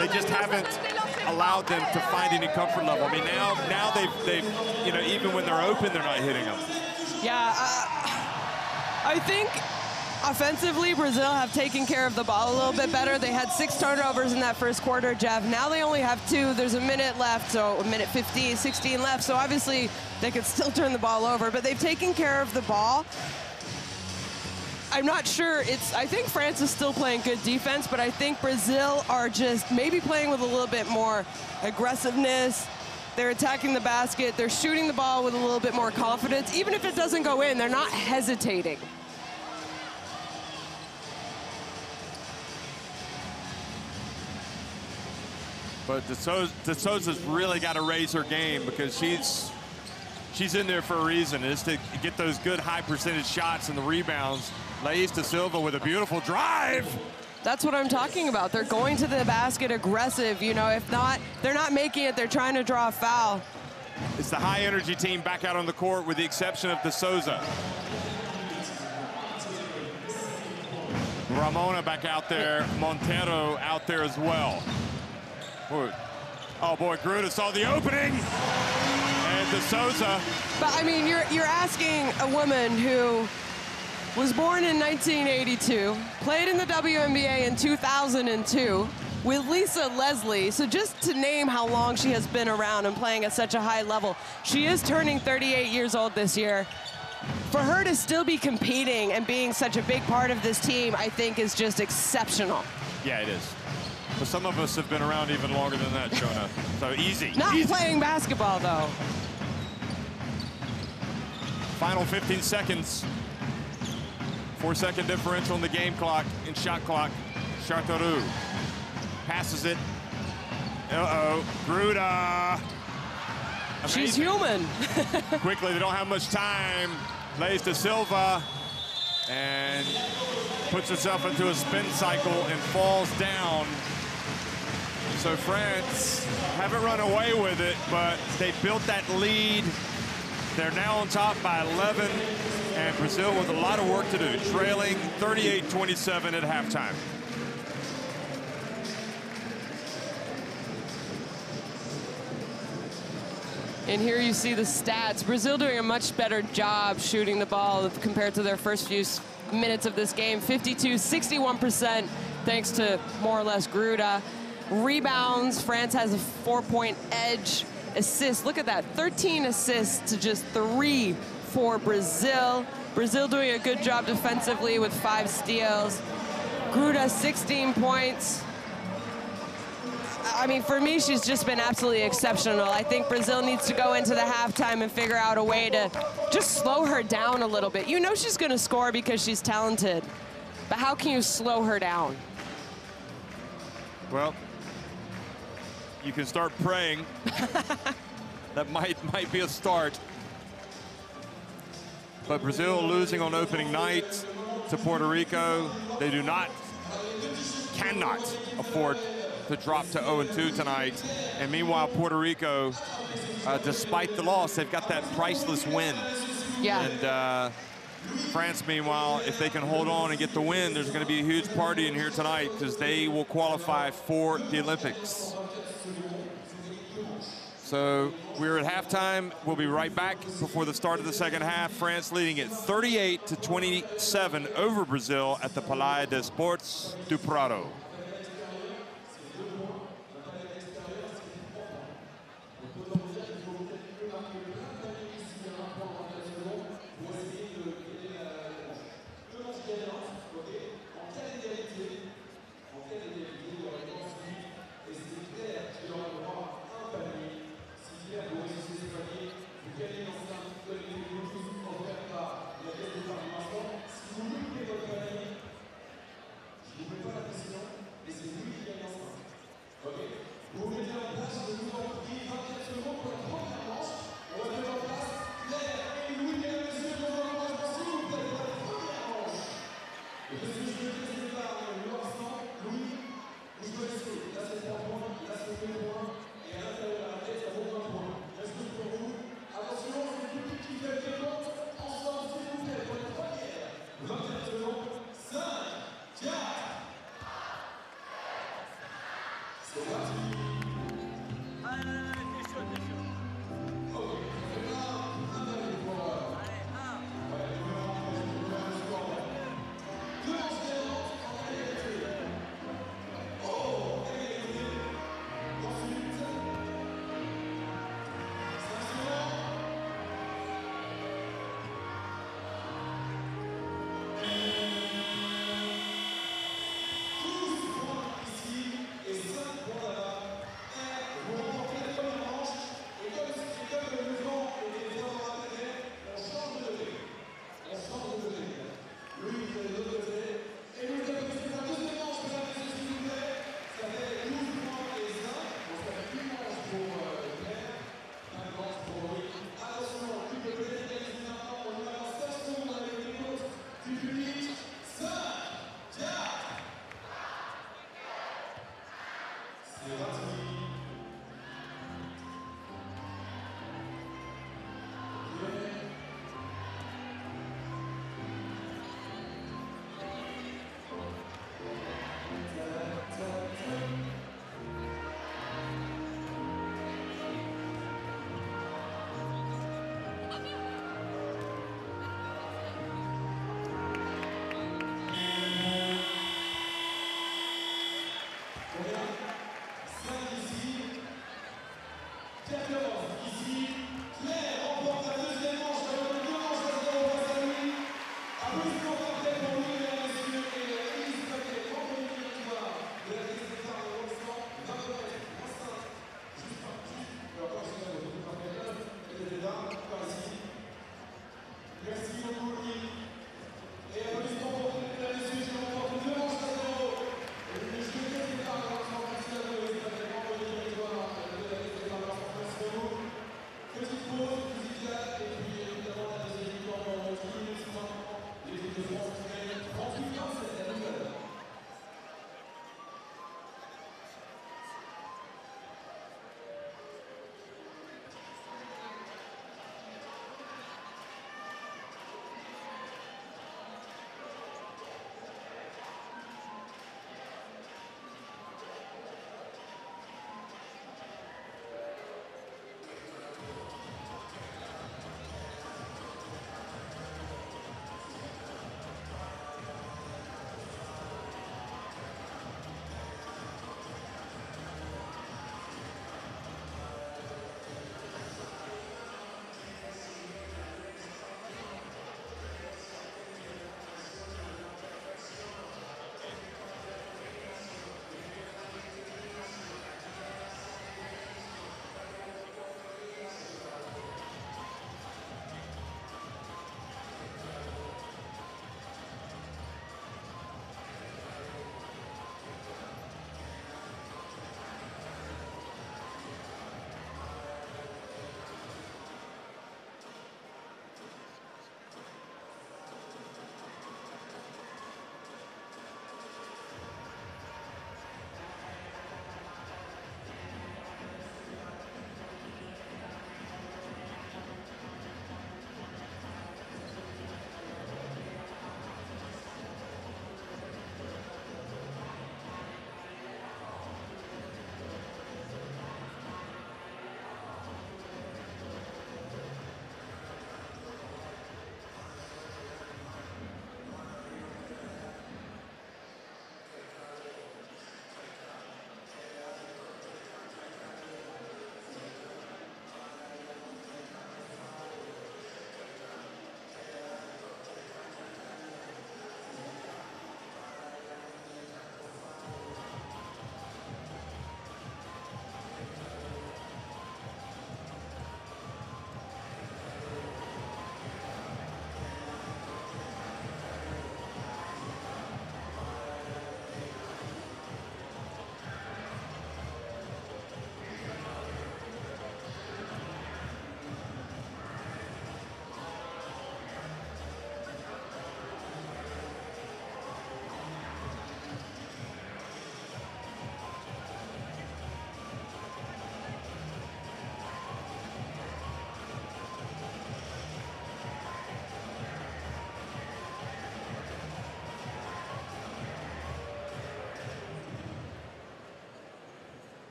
they just haven't allowed them to find any comfort level. I mean, now they've you know, even when they're open, they're not hitting them. Yeah, I think offensively, Brazil have taken care of the ball a little bit better. They had 6 turnovers in that first quarter, Jeff. Now they only have 2. There's a minute left, so a minute 15, 16 left. So obviously, they could still turn the ball over, but they've taken care of the ball. I'm not sure I think France is still playing good defense, but I think Brazil are just maybe playing with a little bit more aggressiveness. They're attacking the basket. They're shooting the ball with a little bit more confidence. Even if it doesn't go in, they're not hesitating. But De Souza's really got to raise her game, because she's in there for a reason. It's to get those good high percentage shots and the rebounds. Lays De Silva with a beautiful drive. That's what I'm talking about. They're going to the basket aggressive. You know, if not, they're not making it. They're trying to draw a foul. It's the high energy team back out on the court, with the exception of De Souza. Ramona back out there. Montero out there as well. Oh boy, Gruda saw the opening, and De Souza. But I mean, you're asking a woman who was born in 1982, played in the WNBA in 2002, with Lisa Leslie. So just to name how long she has been around and playing at such a high level, she is turning 38 years old this year. For her to still be competing and being such a big part of this team, I think is just exceptional. Yeah, it is. But some of us have been around even longer than that, Shona. So easy. Not easy. playing basketball, though. Final 15 seconds. 4-second differential in the game clock, in shot clock. Charteroux passes it. Uh-oh, Gruda. She's human. Quickly, they don't have much time. Lays to Silva and puts herself into a spin cycle and falls down. So France haven't run away with it, but they built that lead. They're now on top by 11, and Brazil with a lot of work to do, trailing 38-27 at halftime. And here you see the stats. Brazil doing a much better job shooting the ball compared to their first few minutes of this game. 52-61% thanks to more or less Gruda. Rebounds, France has a 4-point edge. Assists, look at that, 13 assists to just 3 for Brazil. Brazil doing a good job defensively with 5 steals. Gruda, 16 points. I mean, for me, she's just been absolutely exceptional. I think Brazil needs to go into the halftime and figure out a way to just slow her down a little bit. You know she's going to score because she's talented, but how can you slow her down? Well, you can start praying. That might be a start. But Brazil losing on opening night to Puerto Rico. They cannot afford to drop to 0-2 tonight. And meanwhile, Puerto Rico, despite the loss, they've got that priceless win. Yeah. And France, meanwhile, if they can hold on and get the win, there's going to be a huge party in here tonight because they will qualify for the Olympics. So we're at halftime. We'll be right back before the start of the second half. France leading at 38-27 over Brazil at the Palais des Sports do Prado.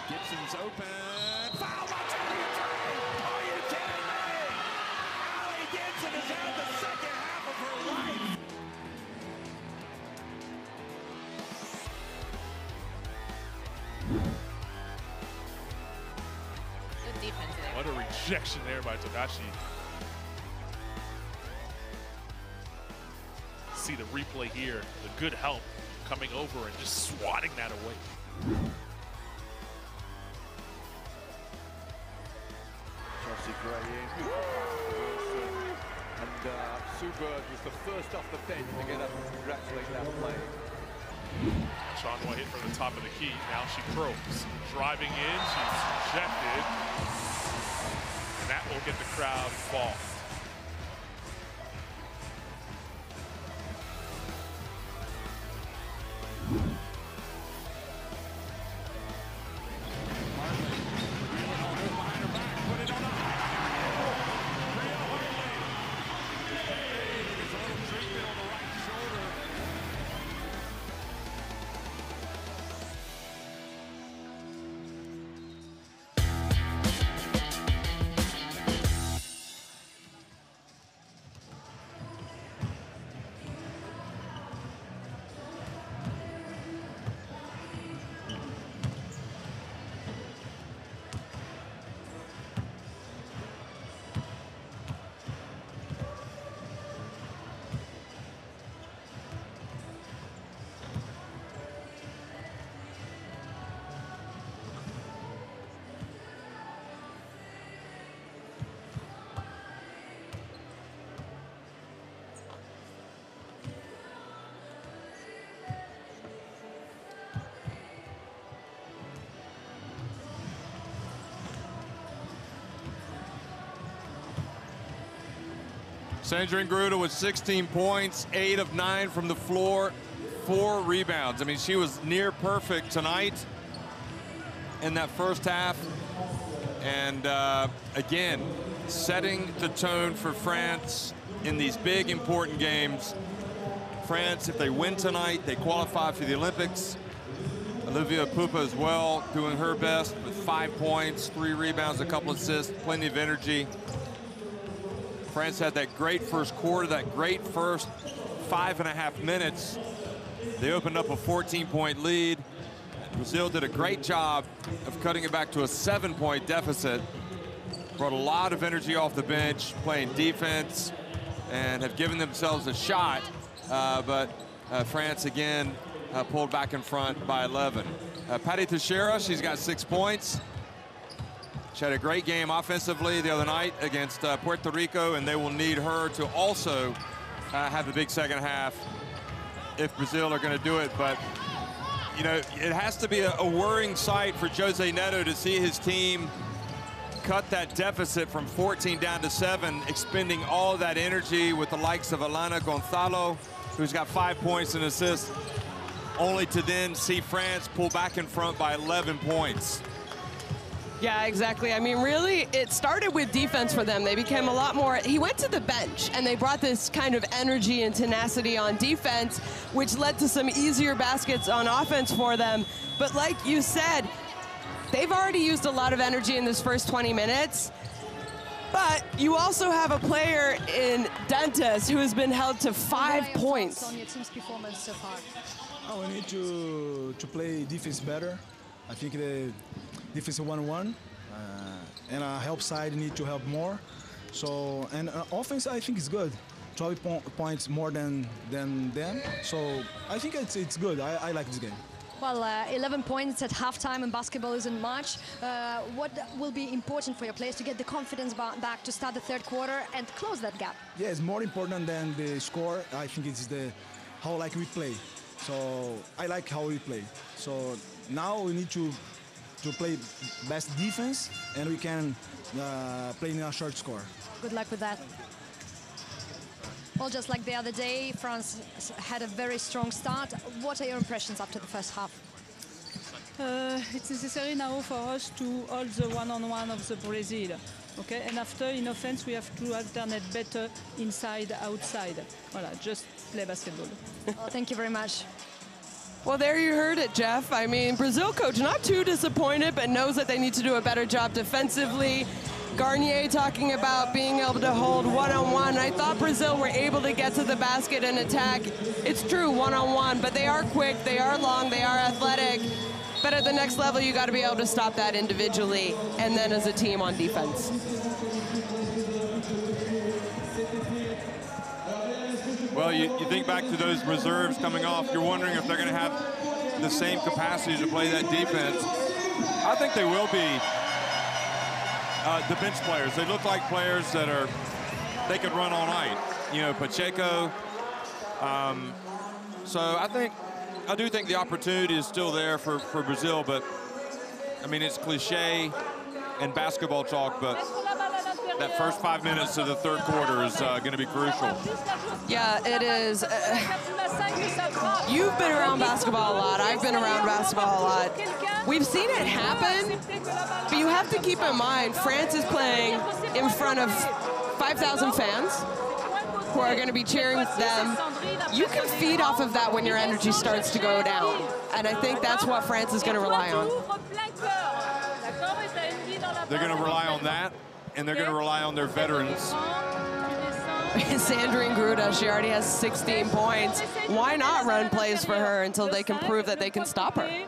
Gibson's open. Foul by Charlie Three. Are you kidding me? Allie Gibson has had the second half of her life. Good defense there. What a rejection there by Togashi. See the replay here. The good help coming over and just swatting that away. And Suberg was the first off the bench to get up and congratulate that play. Sean White hit from the top of the key. Now she probes. Driving in, she's rejected. And that will get the crowd involved. Sandrine Gruda with 16 points, 8 of 9 from the floor, 4 rebounds. I mean, she was near perfect tonight in that first half. And again, setting the tone for France in these big, important games. France, if they win tonight, they qualify for the Olympics. Olivia Pupa as well, doing her best with 5 points, 3 rebounds, a couple assists, plenty of energy. France had that great first quarter, that great first 5.5 minutes. They opened up a 14-point lead. Brazil did a great job of cutting it back to a 7-point deficit. Brought a lot of energy off the bench, playing defense, and have given themselves a shot. But France, again, pulled back in front by 11. Patty Teixeira, she's got 6 points. She had a great game offensively the other night against Puerto Rico, and they will need her to also have a big second half if Brazil are going to do it. But, you know, it has to be a worrying sight for Jose Neto to see his team cut that deficit from 14 down to 7, expending all that energy with the likes of Alana Goncalo, who's got 5 points and assists, only to then see France pull back in front by 11 points. Yeah, exactly. I mean, really, it started with defense for them. They became a lot more, he went to the bench, and they brought this kind of energy and tenacity on defense, which led to some easier baskets on offense for them. But like you said, they've already used a lot of energy in this first 20 minutes. But you also have a player in Dantas who has been held to 5 points. On your team's performance so far? Oh, we need to play defense better. I think the defense 1-1, and help side need to help more. So, and offense I think is good. 12 points more than them. So I think it's good. I like this game. Well, 11 points at halftime in basketball isn't much. What will be important for your players to get the confidence back to start the third quarter and close that gap? Yeah, it's more important than the score. I think it's how like we play. So I like how we play. So now we need to play best defense, and we can play in a short score. Good luck with that. Well, just like the other day, France had a very strong start. What are your impressions after the first half? It's necessary now for us to hold the one-on-one of the Brazil. Okay, and after in offense we have to alternate better inside, outside. Voilà, just play basketball. Well, thank you very much. Well, there you heard it, Jeff. I mean, Brazil coach not too disappointed, but knows that they need to do a better job defensively. Garnier talking about being able to hold one-on-one. I thought Brazil were able to get to the basket and attack. It's true, one-on-one, but they are quick, they are long, they are athletic. But at the next level, you got to be able to stop that individually and then as a team on defense. Well, you think back to those reserves coming off, you're wondering if they're going to have the same capacity to play that defense. I think they will be the bench players. They look like players that they could run all night. You know, Pacheco. So I do think the opportunity is still there for Brazil, but I mean, it's cliche and basketball talk, but that first 5 minutes of the third quarter is going to be crucial. Yeah, it is. You've been around basketball a lot. I've been around basketball a lot. We've seen it happen, but you have to keep in mind, France is playing in front of 5,000 fans who are going to be cheering them. You can feed off of that when your energy starts to go down. And I think that's what France is going to rely on. They're going to rely on that, and they're going to rely on their veterans. Sandrine Gruda, she already has 16 points. Why not run plays for her until they can prove that they can stop her?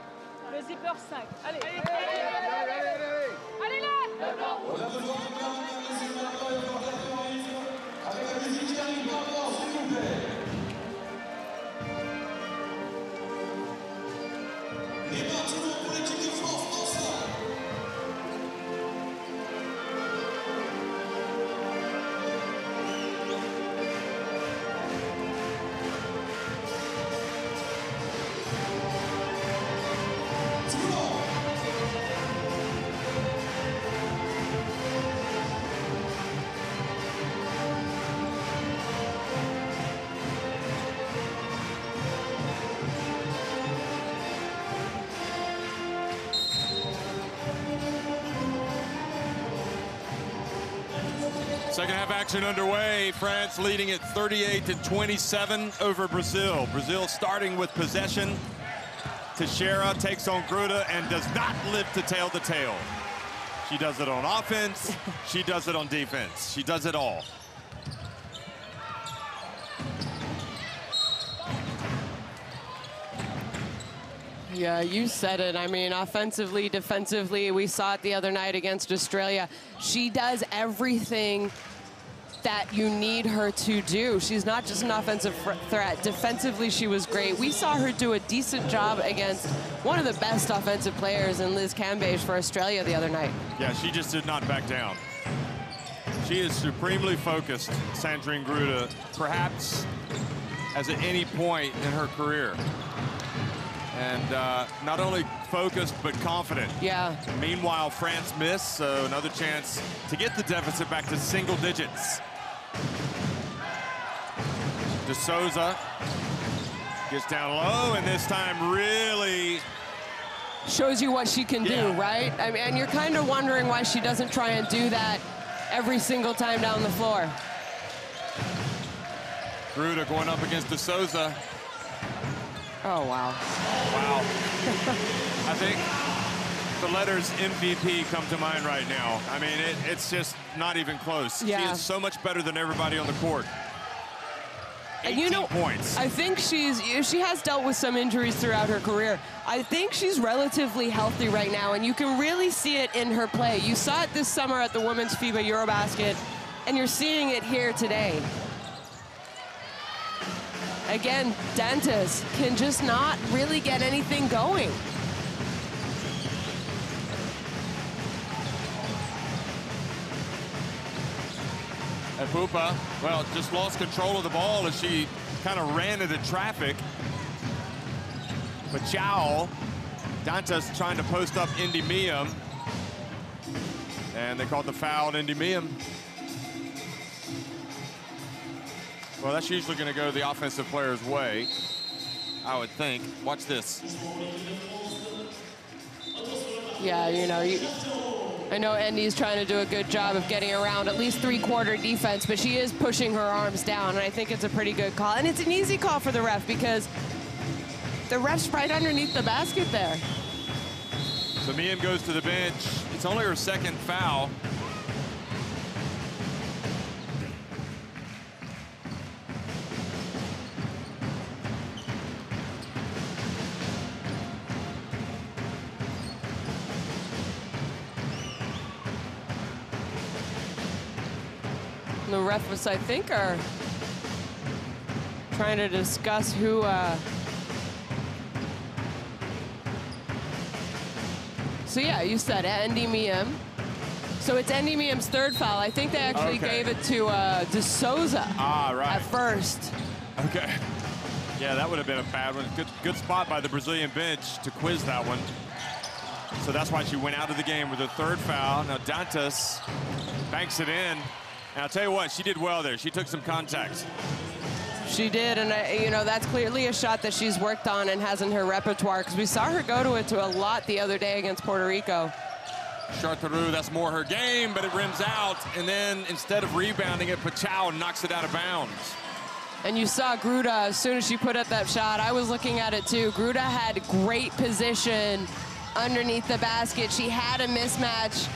Second half action underway. France leading at 38-27 over Brazil. Brazil starting with possession. Teixeira takes on Gruda and does not live to tell the tale. She does it on offense. She does it on defense. She does it all. Yeah, you said it. I mean, offensively, defensively, we saw it the other night against Australia. She does everything that you need her to do. She's not just an offensive threat. Defensively, she was great. We saw her do a decent job against one of the best offensive players in Liz Cambage for Australia the other night. Yeah, she just did not back down. She is supremely focused, Sandrine Gruda, perhaps as at any point in her career. And not only focused, but confident. Yeah. Meanwhile, France missed, so another chance to get the deficit back to single digits. De Souza gets down low, and this time really shows you what she can do, right? I mean, and you're kind of wondering why she doesn't try and do that every single time down the floor. Gruda going up against De Souza. Oh, wow. Wow. I think the letters MVP come to mind right now. I mean, it's just not even close. Yeah. She is so much better than everybody on the court. 18 and you know, points. I think she has dealt with some injuries throughout her career. I think she's relatively healthy right now, and you can really see it in her play. You saw it this summer at the Women's FIBA Eurobasket, and you're seeing it here today. Again, Dantas can just not really get anything going. Epupa, well, just lost control of the ball as she kind of ran into traffic. But Chow, Dantas trying to post up Indy Miam. And they called the foul on Indy Miam. Well, that's usually going to go the offensive player's way, I would think. Watch this. Yeah, you know, I know Endy's trying to do a good job of getting around at least three-quarter defense, but she is pushing her arms down, and I think it's a pretty good call. And it's an easy call for the ref because the ref's right underneath the basket there. So Miam goes to the bench. It's only her second foul. The refs, I think, are trying to discuss who. So yeah, you said Indy Miam. So it's Indy Miam's third foul. I think they actually gave it to De Souza at first. Okay. Yeah, that would have been a bad one. Good spot by the Brazilian bench to quiz that one. So that's why she went out of the game with her third foul. Now Dantas banks it in. And I'll tell you what, she did well there. She took some contacts. She did, and you know, that's clearly a shot that she's worked on and has in her repertoire, because we saw her go to it a lot the other day against Puerto Rico. Charteroux, that's more her game, but it rims out, and then instead of rebounding it, Pachau knocks it out of bounds. And you saw Gruda, as soon as she put up that shot, I was looking at it too. Gruda had great position underneath the basket. She had a mismatch.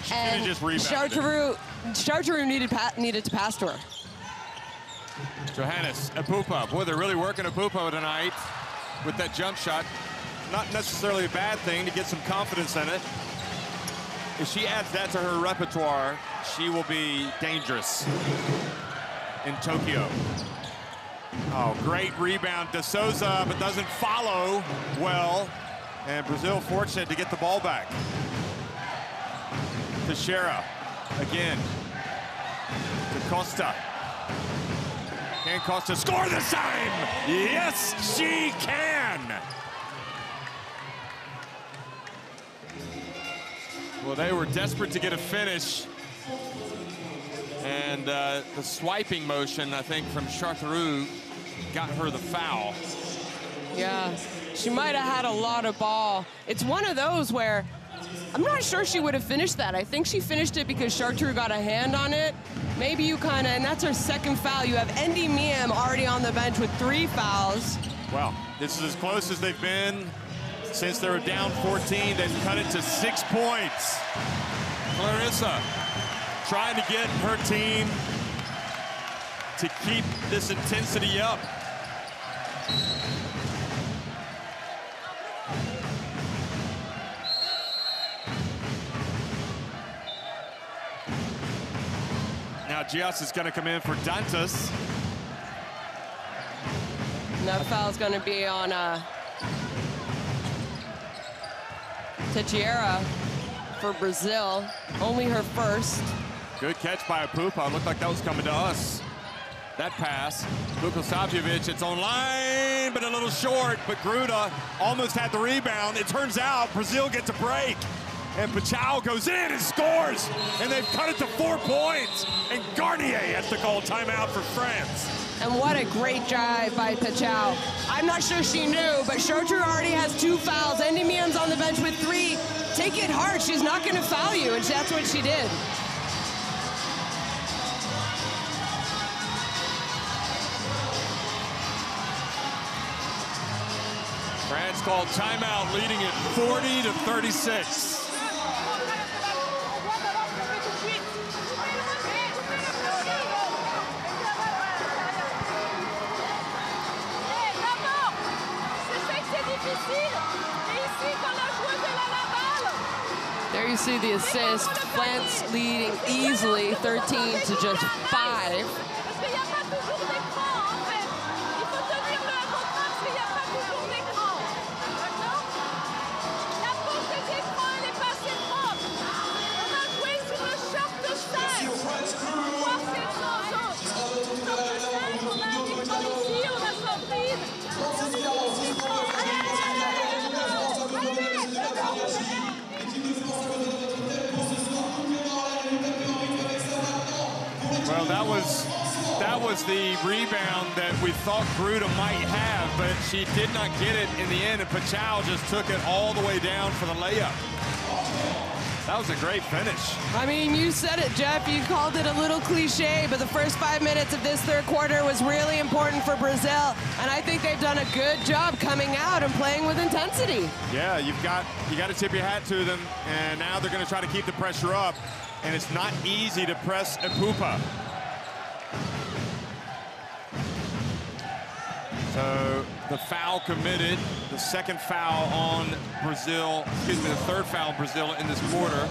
She and just Charteroux needed to pass to her. Johannes, Epupa. Boy, they're really working Epupa tonight with that jump shot. Not necessarily a bad thing to get some confidence in it. If she adds that to her repertoire, she will be dangerous in Tokyo. Oh, great rebound. De Souza, but doesn't follow well. And Brazil fortunate to get the ball back. Teixeira again. To Costa. Can Costa score this time? Yes, she can. Well, they were desperate to get a finish. And the swiping motion, I think, from Charteroux got her the foul. Yeah, she might have had a lot of ball. It's one of those where I'm not sure she would have finished that. I think she finished it because Chartreux got a hand on it. Maybe you kind of, and that's her second foul. You have Endy Miem already on the bench with 3 fouls. Well, this is as close as they've been since they were down 14. They've cut it to 6 points. Clarissa trying to get her team to keep this intensity up. Now Gias is going to come in for Dantas. And that foul's going to be on Teixeira for Brazil. Only her first. Good catch by Apupa. Looked like that was coming to us. That pass. Vukosavljevic, it's online, but a little short. But Gruda almost had the rebound. It turns out Brazil gets a break. And Pachau goes in and scores. And they've cut it to 4 points. And Garnier has to call timeout for France. And what a great drive by Pachau. I'm not sure she knew, but Chartreux already has 2 fouls. Endy Miem's on the bench with 3. Take it hard. She's not going to foul you, and that's what she did. France called timeout, leading it 40-36. There you see the assist. France leading easily, 13 to just 5. Well, that was the rebound that we thought Gruda might have, but she did not get it in the end, and Pachau just took it all the way down for the layup. That was a great finish. I mean, you said it, Jeff. You called it a little cliche, but the first 5 minutes of this third quarter was really important for Brazil, and I think they've done a good job coming out and playing with intensity. Yeah, you got to tip your hat to them, and now they're going to try to keep the pressure up, and it's not easy to press Apupa. So the foul committed, the second foul on Brazil, excuse me, the third foul on Brazil in this quarter.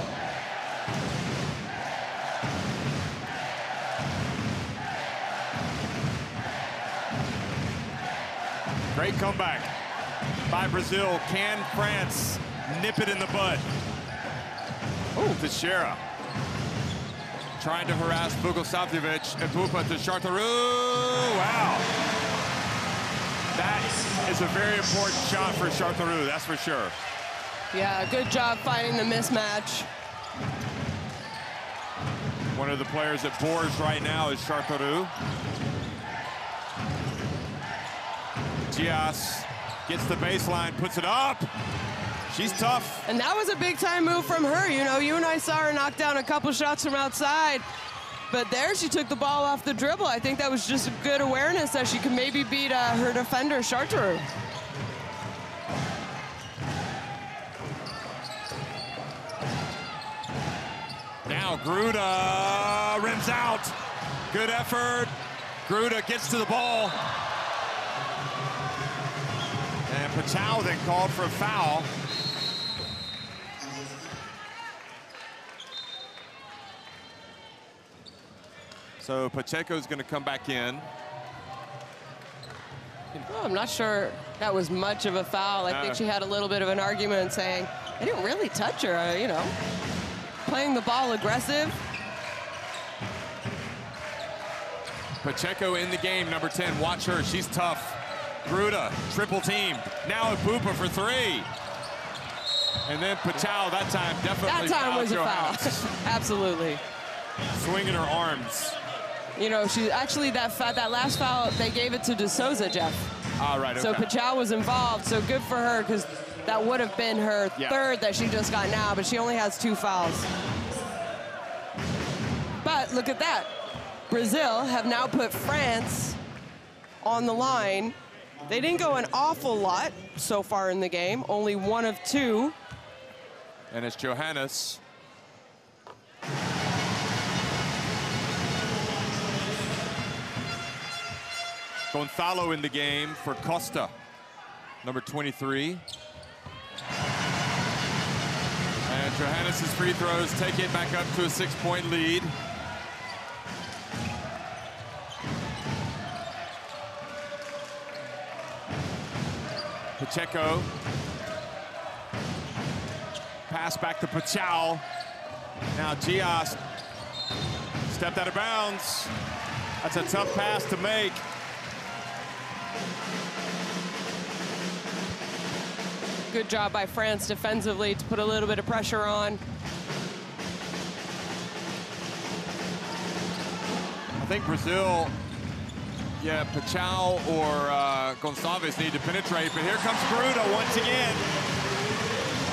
Great comeback by Brazil. Can France nip it in the bud? Oh, Teixeira trying to harass Vukosavljevic. Apupa to Chartreux. Wow. That is a very important shot for Chartreux, that's for sure. Yeah, good job finding the mismatch. One of the players at Bourges right now is Chartreux. Gias gets the baseline, puts it up. She's tough. And that was a big-time move from her. You know, you and I saw her knock down a couple shots from outside. But there she took the ball off the dribble. I think that was just a good awareness that she could maybe beat her defender, Chartreux. Now Gruda rims out. Good effort. Gruda gets to the ball. And Pachau then called for a foul. So Pacheco's going to come back in. Well, I'm not sure that was much of a foul. I think she had a little bit of an argument saying, I didn't really touch her, you know. Playing the ball aggressive. Pacheco in the game, number 10. Watch her, she's tough. Gruda, triple team. Now Apupa for 3. And then Pachau, that time definitely. That time was a foul. Absolutely. Swinging her arms. You know, she actually, that last foul, they gave it to De Souza, Jeff. All right, okay. So Pachau was involved, so good for her, because That would have been her third that she just got now, but she only has 2 fouls. But look at that. Brazil have now put France on the line. They didn't go an awful lot so far in the game, only 1 of 2. And it's Johannes. Goncalo in the game for Costa, number 23. And Johannes' free throws take it back up to a 6-point lead. Pacheco. Pass back to Pachau. Now Gias stepped out of bounds. That's a tough pass to make. Good job by France defensively to put a little bit of pressure on. I think Brazil, Pachau or Gonçalves need to penetrate, but here comes Gruda once again.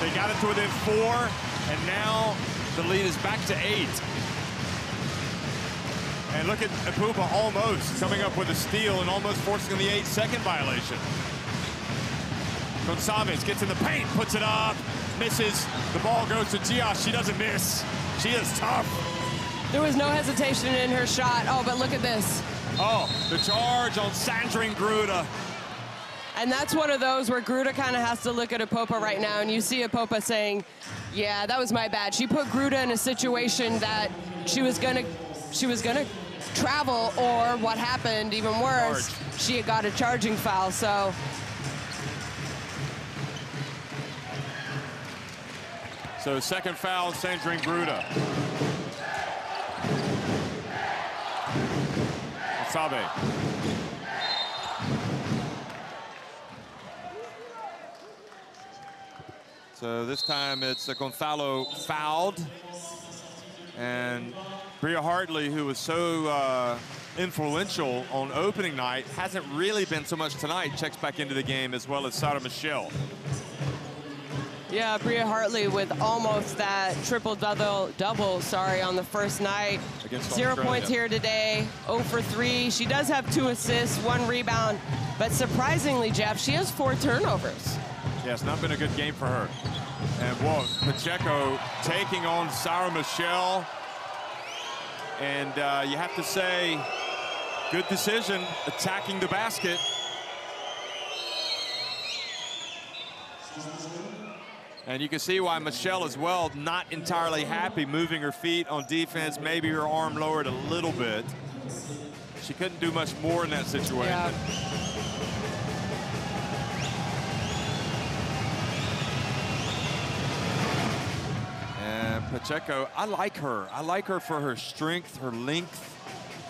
They got it to within 4, and now the lead is back to 8. And look at Apupa almost coming up with a steal and almost forcing the 8-second violation. Gonçalves gets in the paint, puts it up, misses. The ball goes to Gias. She doesn't miss. She is tough. There was no hesitation in her shot. Oh, but look at this. Oh, the charge on Sandrine Gruda. And that's one of those where Gruda kind of has to look at Apopa right now, and you see Apopa saying, yeah, that was my bad. She put Gruda in a situation that she was gonna travel, or what happened, even worse, she had got a charging foul, so. So second foul, Sandrine Gruda. Sabe. So this time it's Goncalo fouled. And Bria Hartley, who was so influential on opening night, hasn't really been so much tonight. Checks back into the game, as well as Sarah Michelle. Yeah, Bria Hartley with almost that triple-double, on the first night. Against 0 Australia. points here today, 0 for 3. She does have 2 assists, 1 rebound, but surprisingly, Jeff, she has 4 turnovers. Yeah, it's not been a good game for her. And whoa, Pacheco taking on Sarah Michelle. And you have to say, good decision, attacking the basket. And you can see why Michelle as well, not entirely happy moving her feet on defense, maybe her arm lowered a little bit. She couldn't do much more in that situation. Yeah. And Pacheco, I like her. I like her for her strength, her length.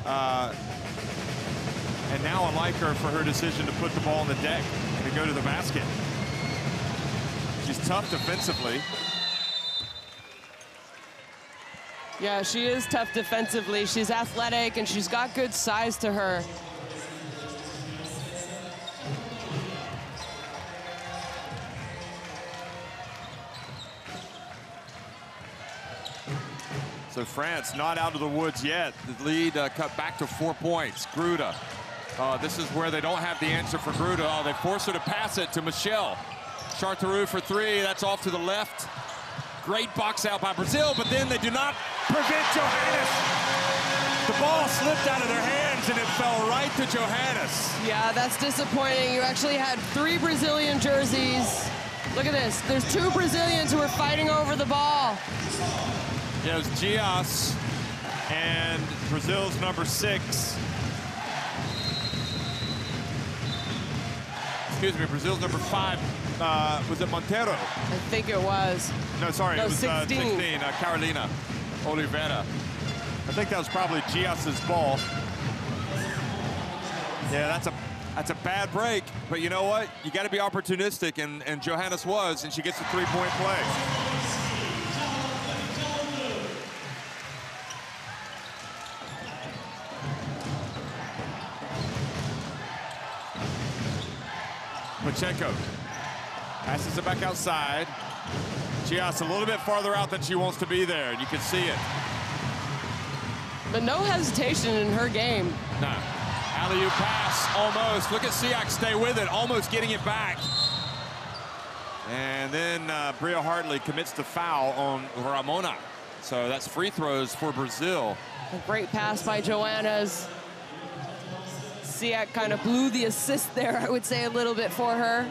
And now I like her for her decision to put the ball on the deck and to go to the basket. She's tough defensively. Yeah, she is tough defensively. She's athletic, and she's got good size to her. So France not out of the woods yet. The lead cut back to 4 points. Gruda. This is where they don't have the answer for Gruda. Oh, they force her to pass it to Michelle. Charteroux for 3, that's off to the left. Great box out by Brazil, but then they do not prevent Johannes. The ball slipped out of their hands and it fell right to Johannes. Yeah, that's disappointing. You actually had 3 Brazilian jerseys. Look at this, there's 2 Brazilians who are fighting over the ball. Yeah, it was Gias and Brazil's number 6. Excuse me, Brazil's number 5. Was it Montero? I think it was. No, sorry, No, it was 16. Carolina Oliveira. I think that was probably Gias's ball. Yeah, that's a bad break, but you know what? You got to be opportunistic, and Johannes was, and she gets a 3-point play. Pacheco. Passes it back outside. Gias a little bit farther out than she wants to be there, and you can see it. But no hesitation in her game. No. Alley-oop pass, almost. Look at Siak stay with it, almost getting it back. And then Bria Hartley commits the foul on Ramona. So that's free throws for Brazil. A great pass by Joanna's. Siak kind of blew the assist there, I would say, a little bit for her.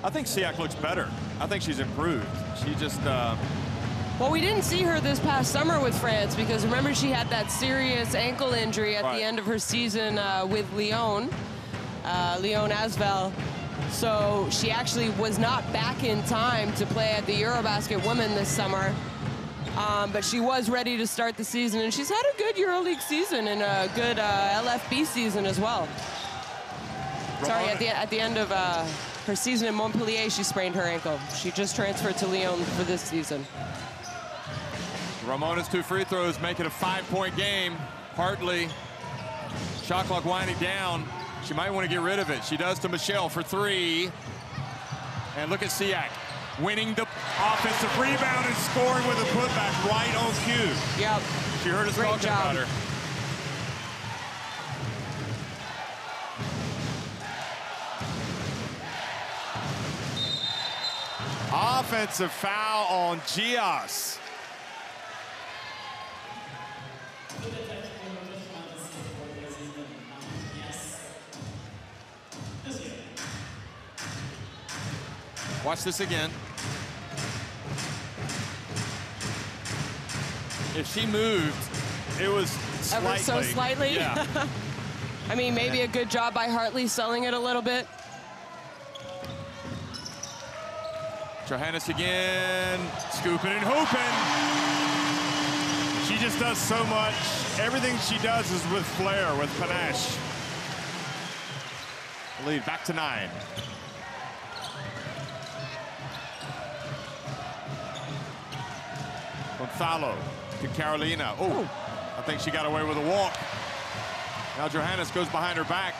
I think Siak looks better. I think she's improved. She just... Well, we didn't see her this past summer with France because remember she had that serious ankle injury at the end of her season with Lyon Asvel. So she actually was not back in time to play at the Eurobasket Women this summer. But she was ready to start the season, and she's had a good EuroLeague season and a good LFB season as well. Sorry, at the end of her season in Montpellier, she sprained her ankle. She just transferred to Lyon for this season. Ramona's 2 free throws make it a 5-point game. Hartley, shot clock winding down. She might want to get rid of it. She does to Michelle for 3. And look at Siak winning the offensive rebound and scoring with a putback right on cue. Yep. She heard us talking about her. Offensive foul on Gias. Watch this again. If she moved, it was slightly. Ever so slightly? Yeah. I mean, maybe a good job by Hartley selling it a little bit. Johannes again, scooping and hooping. She just does so much. Everything she does is with flair, with panache. Lead back to 9. Goncalo to Carolina. Oh, I think she got away with a walk. Now Johannes goes behind her back.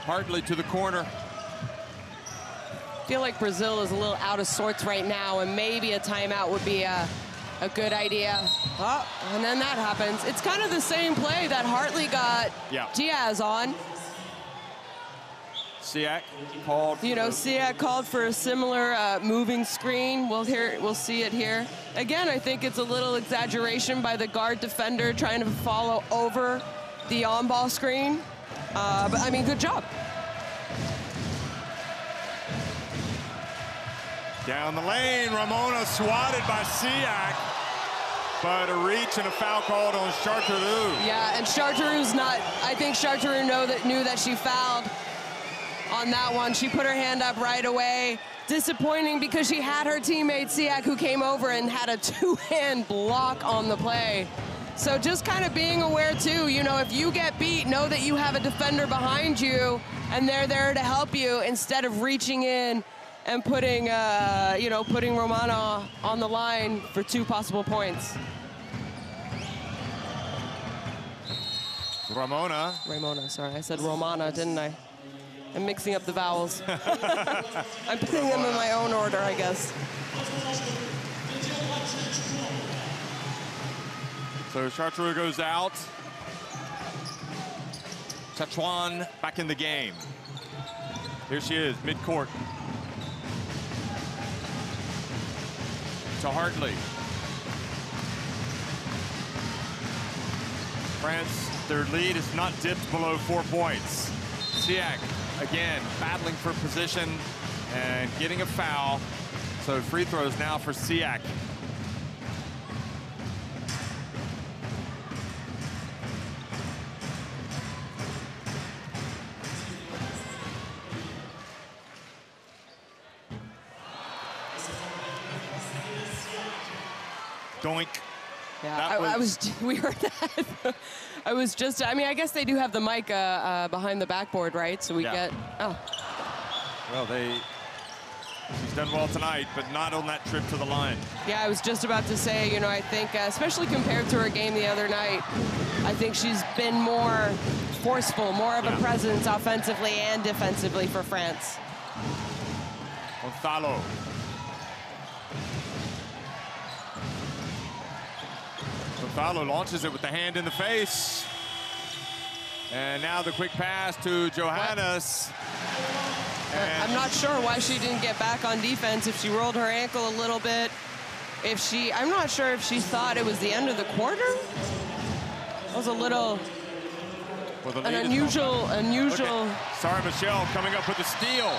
Hartley to the corner. I feel like Brazil is a little out of sorts right now, and maybe a timeout would be a good idea. Oh, and then that happens. It's kind of the same play that Hartley got Diaz on. Siak called. You know, Siak called for a similar moving screen. We'll see it here. Again, I think it's a little exaggeration by the guard defender trying to follow over the on-ball screen. But I mean, good job. Down the lane, Ramona swatted by Siak, but a reach and a foul called on Charteroux. Yeah, and Charteroux's not, I think Charteroux knew that she fouled on that one. She put her hand up right away. Disappointing because she had her teammate Siak who came over and had a 2-hand block on the play. So just kind of being aware too, you know, if you get beat, know that you have a defender behind you and they're there to help you instead of reaching in and putting, putting Romana on the line for 2 possible points. Ramona, sorry, I said Romana, didn't I? I'm mixing up the vowels. I'm putting them in my own order, I guess. So Charteroux goes out. Chachuan back in the game. Here she is, mid-court. To Hartley. France, their lead is not dipped below 4 points. Siak, again, battling for position and getting a foul. So free throws now for Siak. Doink. Yeah, we heard that. I was just, I mean, I guess they do have the mic behind the backboard, right? So we get, Well, She's done well tonight, but not on that trip to the line. Yeah, I was just about to say, you know, I think, especially compared to her game the other night, I think she's been more forceful, more of a presence offensively and defensively for France. Goncalo. Goncalo launches it with the hand in the face. And now the quick pass to Johannes. I'm not sure why she didn't get back on defense, if she rolled her ankle a little bit. I'm not sure if she thought it was the end of the quarter. It was a little, an unusual. Sarah Michelle coming up with a steal.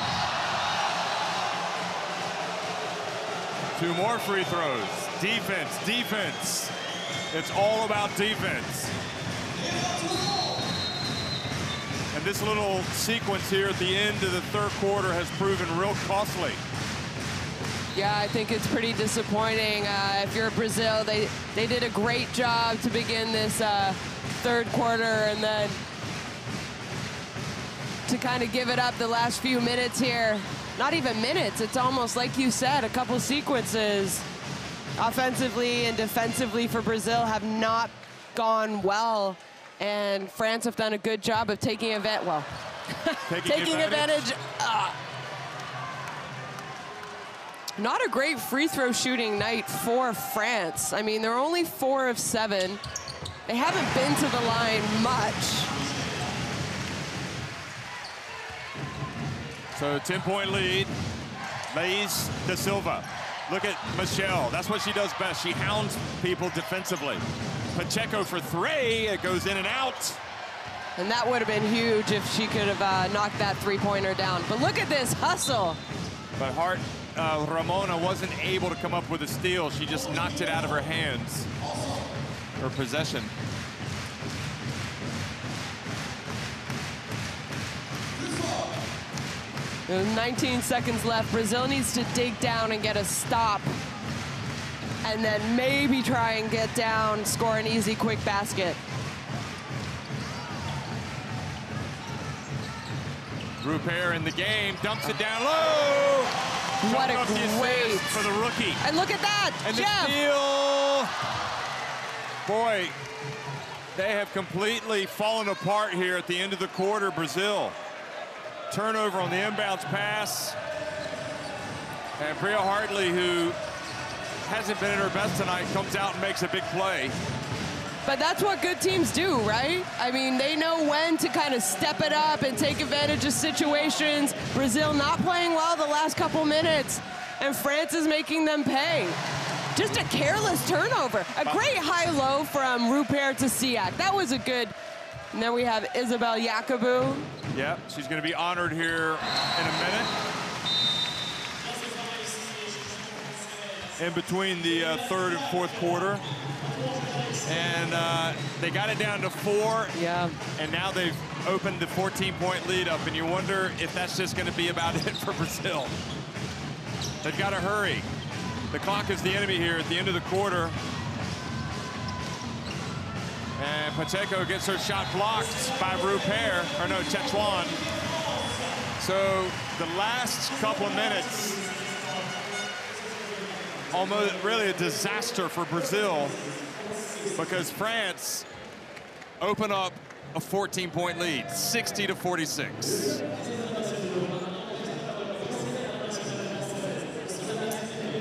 2 more free throws. Defense, defense. It's all about defense. And this little sequence here at the end of the third quarter has proven real costly. Yeah, I think it's pretty disappointing. If you're Brazil, they did a great job to begin this third quarter, and then to kind of give it up the last few minutes here. Not even minutes, it's almost like you said, a couple sequences offensively and defensively for Brazil have not gone well, and France have done a good job of taking advantage. Not a great free throw shooting night for France. I mean, they're only 4 of 7. They haven't been to the line much. So 10-point lead, Laís da Silva. Look at Michelle, that's what she does best. She hounds people defensively. Pacheco for 3, it goes in and out. And that would have been huge if she could have knocked that three-pointer down. But look at this hustle. But Ramona wasn't able to come up with a steal. She just knocked it out of her hands, her possession. There's 19 seconds left. Brazil needs to dig down and get a stop, and then maybe try and get down, score an easy, quick basket. Rupert in the game, dumps it down low. What a great for the rookie. And look at that, and Jeff. The steal. Boy, they have completely fallen apart here at the end of the quarter, Brazil. Turnover on the inbounds pass. And Bria Hartley, who hasn't been at her best tonight, comes out and makes a big play. But that's what good teams do, right? I mean, they know when to kind of step it up and take advantage of situations. Brazil not playing well the last couple minutes, and France is making them pay. Just a careless turnover. A great high-low from Rupert to Siak. That was a good. And then we have Isabel Yacobu. Yep, she's going to be honored here in a minute. In between the third and fourth quarter. And they got it down to 4. Yeah. And now they've opened the 14-point lead up. And you wonder if that's just going to be about it for Brazil. They've got to hurry. The clock is the enemy here at the end of the quarter. And Pacheco gets her shot blocked by Rupert, or no, Chechuan. So the last couple of minutes, almost really a disaster for Brazil, because France open up a 14-point lead, 60-46.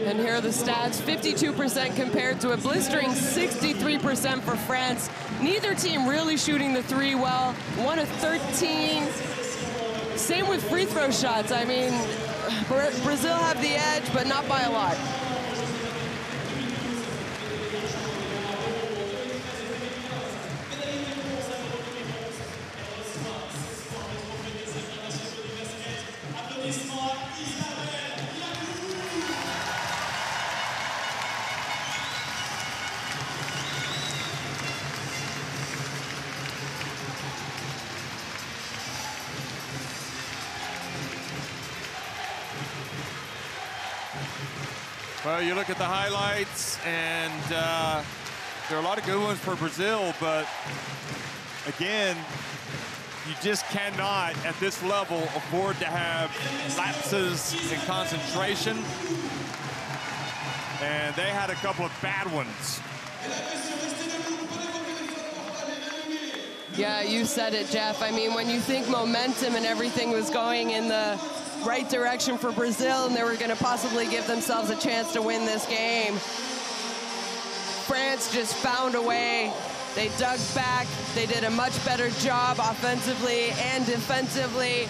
And here are the stats, 52% compared to a blistering 63% for France. Neither team really shooting the 3 well, 1 of 13. Same with free throw shots. I mean, Brazil have the edge, but not by a lot. Well, you look at the highlights, and there are a lot of good ones for Brazil, but again, you just cannot, at this level, afford to have lapses in concentration. And they had a couple of bad ones. Yeah, you said it, Jeff. I mean, when you think momentum and everything was going in the right direction for Brazil and they were going to possibly give themselves a chance to win this game, France just found a way. They dug back. They did a much better job offensively and defensively.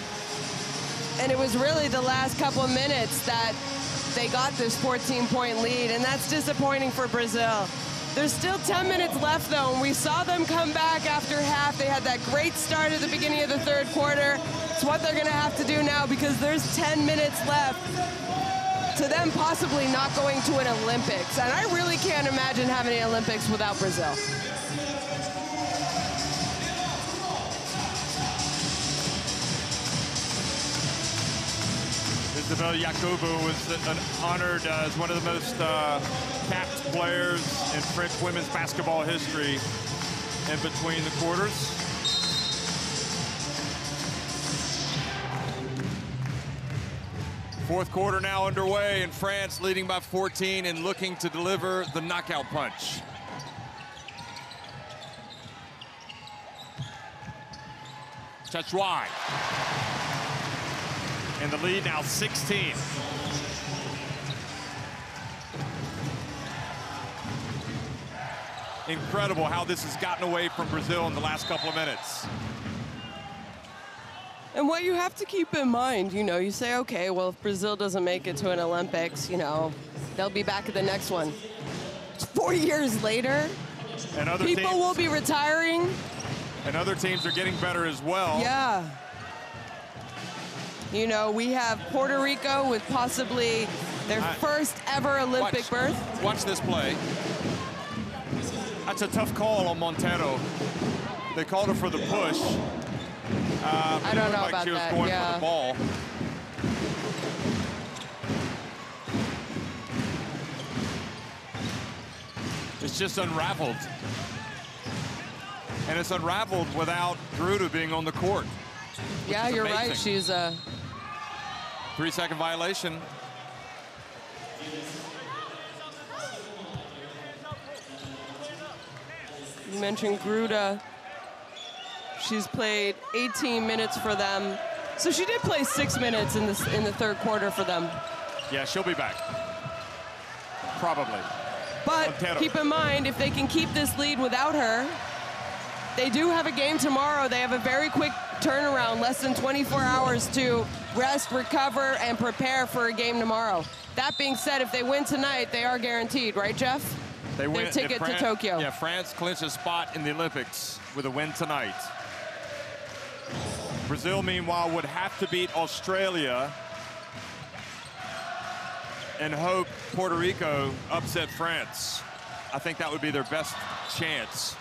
And it was really the last couple of minutes that they got this 14-point lead, and that's disappointing for Brazil. There's still 10 minutes left, though, and we saw them come back after half. They had that great start at the beginning of the third quarter. It's what they're going to have to do now because there's 10 minutes left to them possibly not going to an Olympics. And I really can't imagine having an Olympics without Brazil. Isabel Yakubu was honored as one of the most capped players in French women's basketball history in between the quarters. Fourth quarter now underway, and France leading by 14 and looking to deliver the knockout punch. Touch wide. And the lead now 16. Incredible how this has gotten away from Brazil in the last couple of minutes. And what you have to keep in mind, you know, you say, okay, well, if Brazil doesn't make it to an Olympics, you know, they'll be back at the next one. 4 years later, and other people teams will be retiring. And other teams are getting better as well. Yeah. You know, we have Puerto Rico with possibly their first ever Olympic berth. Watch this play. That's a tough call on Montero. They called her for the push. I don't know about she was that. going Yeah. for the ball. It's just unraveled. And it's unraveled without Gruda being on the court. Yeah, you're amazing. right. She's a 3-second violation. You mentioned Gruda. She's played 18 minutes for them. So she did play 6 minutes in the third quarter for them. Yeah, she'll be back. Probably. But Montero. keep in mind, if they can keep this lead without her, they do have a game tomorrow. They have a very quick turnaround, less than 24 hours to rest, recover, and prepare for a game tomorrow. That being said, if they win tonight, they are guaranteed, right, Jeff? They win. Their ticket to Tokyo. Yeah, France clinches a spot in the Olympics with a win tonight. Brazil, meanwhile, would have to beat Australia and hope Puerto Rico upset France. I think that would be their best chance.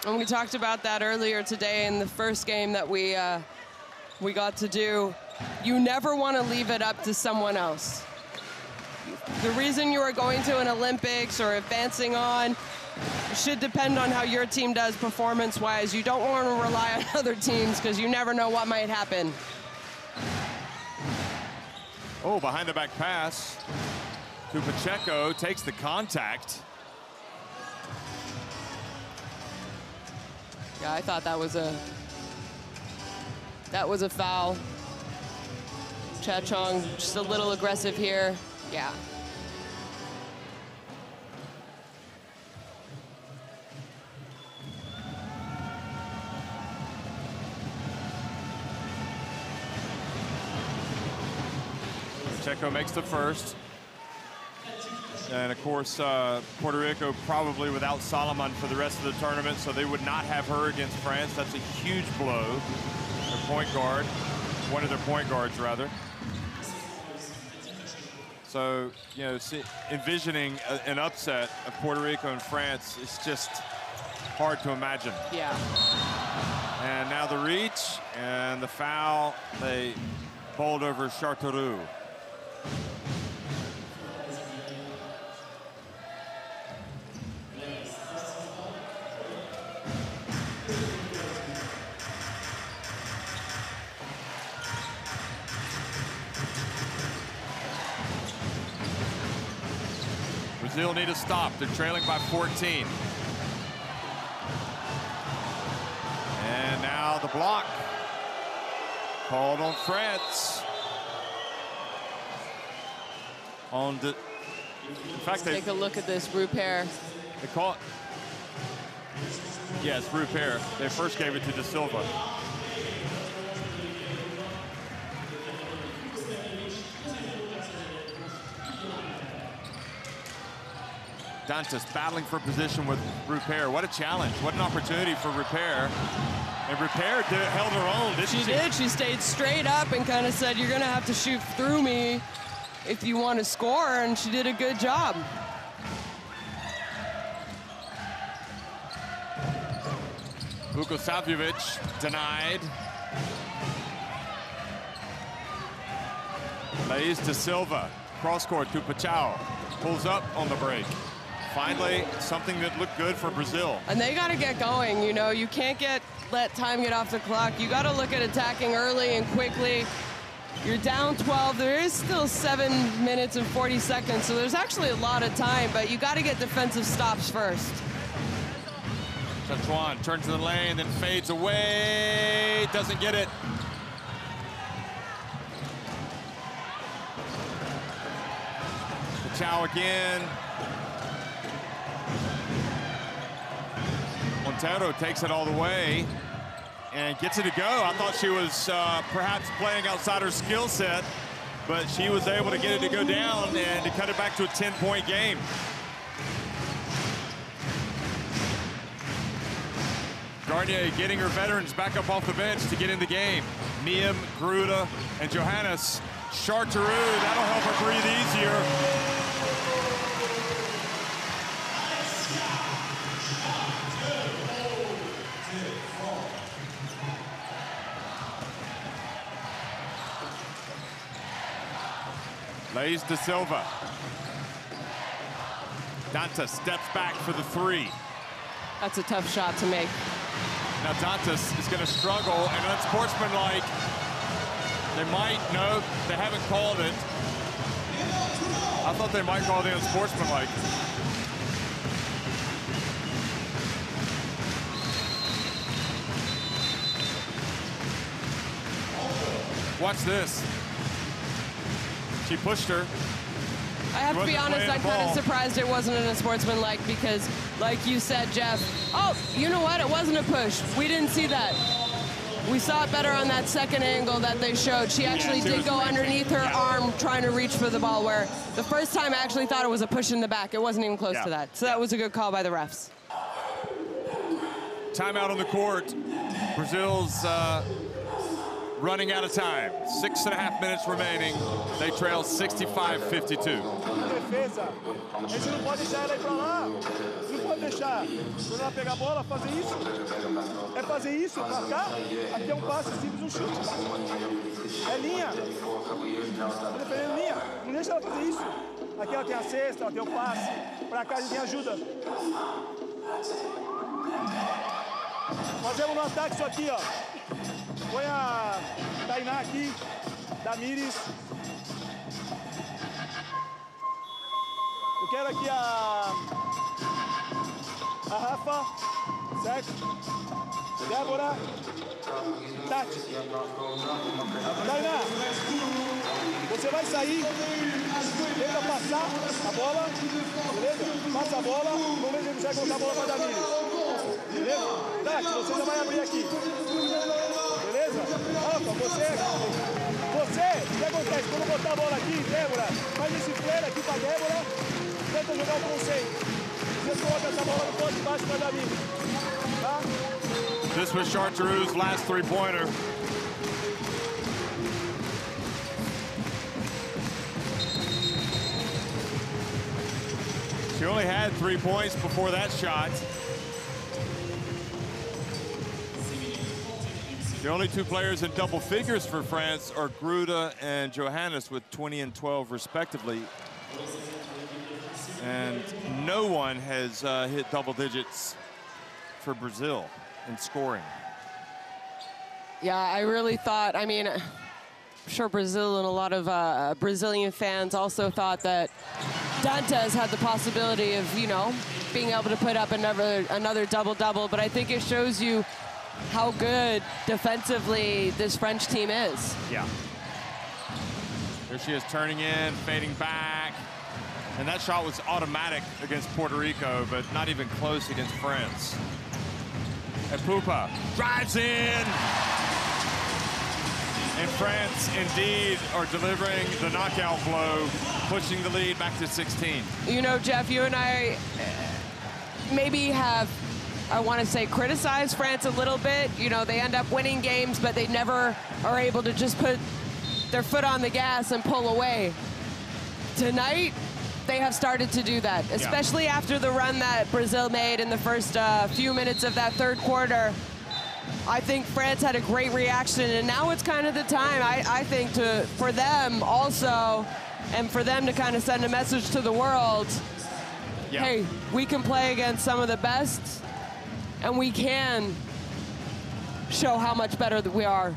And we talked about that earlier today in the first game that we got to do. You never want to leave it up to someone else. The reason you are going to an Olympics or advancing on should depend on how your team does performance-wise. You don't want to rely on other teams because you never know what might happen. Oh, behind the back pass to Pacheco, takes the contact. Yeah, I thought that was a foul. Chachong just a little aggressive here. Yeah. Pacheco makes the first. And of course, Puerto Rico probably without Solomon for the rest of the tournament, so they would not have her against France. That's a huge blow. Their point guard, one of their point guards rather. So, you know, envisioning an upset of Puerto Rico and France is just hard to imagine. Yeah. And now the reach and the foul. They bowled over Charteroux. Brazil need a stop. They're trailing by 14. And now the block called on France. In fact, take a look at this, Rupert. They call it. Yes, Rupert. They first gave it to De Silva. Dantas battling for position with Rupert. What a challenge. What an opportunity for Rupert. And Rupert held her own, didn't she? She did. She stayed straight up and kind of said, you're going to have to shoot through me if you want to score, and she did a good job. Vukosavljevic denied. Laís De Silva, cross court to Pachau. Pulls up on the break. Finally, something that looked good for Brazil. And they got to get going, you know. You can't let time get off the clock. You got to look at attacking early and quickly. You're down 12. There is still 7 minutes and 40 seconds, so there's actually a lot of time, but you got to get defensive stops first. Chachuan turns to the lane, then fades away. Doesn't get it. Pachau again. Montero takes it all the way and gets it to go. I thought she was perhaps playing outside her skill set, but she was able to get it to go down and to cut it back to a 10-point game. Garnier getting her veterans back up off the bench to get in the game. Miem, Gruda, and Johannes. Charteroux, that'll help her breathe easier. Laís De Silva. Dantas steps back for the three. That's a tough shot to make. Now Dantas is going to struggle, and unsportsmanlike. They might, no, they haven't called it. I thought they might call the unsportsmanlike. Watch this. She pushed her. I have to be honest, I'm kind of surprised it wasn't an unsportsmanlike because, like you said, Jeff, oh, you know what? It wasn't a push. We didn't see that. We saw it better on that second angle that they showed. She actually did go underneath her arm trying to reach for the ball, where the first time I actually thought it was a push in the back. It wasn't even close to that. So that was a good call by the refs. Timeout on the court. Brazil's running out of time. 6.5 minutes remaining. They trail 65-52. Defesa. A gente não pode deixar ela ir pra lá. Não pode deixar. Quando ela pegar a bola, fazer isso. É fazer isso pra cá. Aqui é um passe simples, um chute. É linha. Tá defendendo linha. Não deixa ela fazer isso. Aqui ela tem a cesta, ela tem o passe. Pra cá a gente tem ajuda. Fazemos no ataque isso aqui, ó. Põe a Tainá aqui, Damires. Eu quero aqui a Rafa, certo? Débora, Tati. Tainá, você vai sair, tenta passar a bola, beleza? Passa a bola, vamos ver se ele consegue colocar a bola para Damires. Beleza? Tati, você já vai abrir aqui. Beleza? Rafa, você, o que acontece? Quando botar a bola aqui, Débora, faz esse flare aqui pra Débora, tenta jogar o conceito. Você coloca essa bola no ponto de baixo pra Davi. Tá? This was Charteroux's last three-pointer. She only had 3 points before that shot. The only two players in double figures for France are Gruda and Johannes with 20 and 12 respectively. And no one has hit double digits for Brazil in scoring. Yeah, I really thought, I mean, sure Brazil and a lot of Brazilian fans also thought that Dantas had the possibility of, you know, being able to put up another double-double, but I think it shows you how good defensively this French team is. Yeah. There she is turning in, fading back. And that shot was automatic against Puerto Rico, but not even close against France. And Pupa drives in. And France, indeed, are delivering the knockout blow, pushing the lead back to 16. You know, Jeff, you and I maybe have, I want to say, criticized France a little bit. You know, they end up winning games, but they never are able to just put their foot on the gas and pull away. Tonight, they have started to do that, especially after the run that Brazil made in the first few minutes of that third quarter. I think France had a great reaction, and now it's kind of the time, I think, for them also, and for them to kind of send a message to the world, hey, we can play against some of the best, and we can show how much better that we are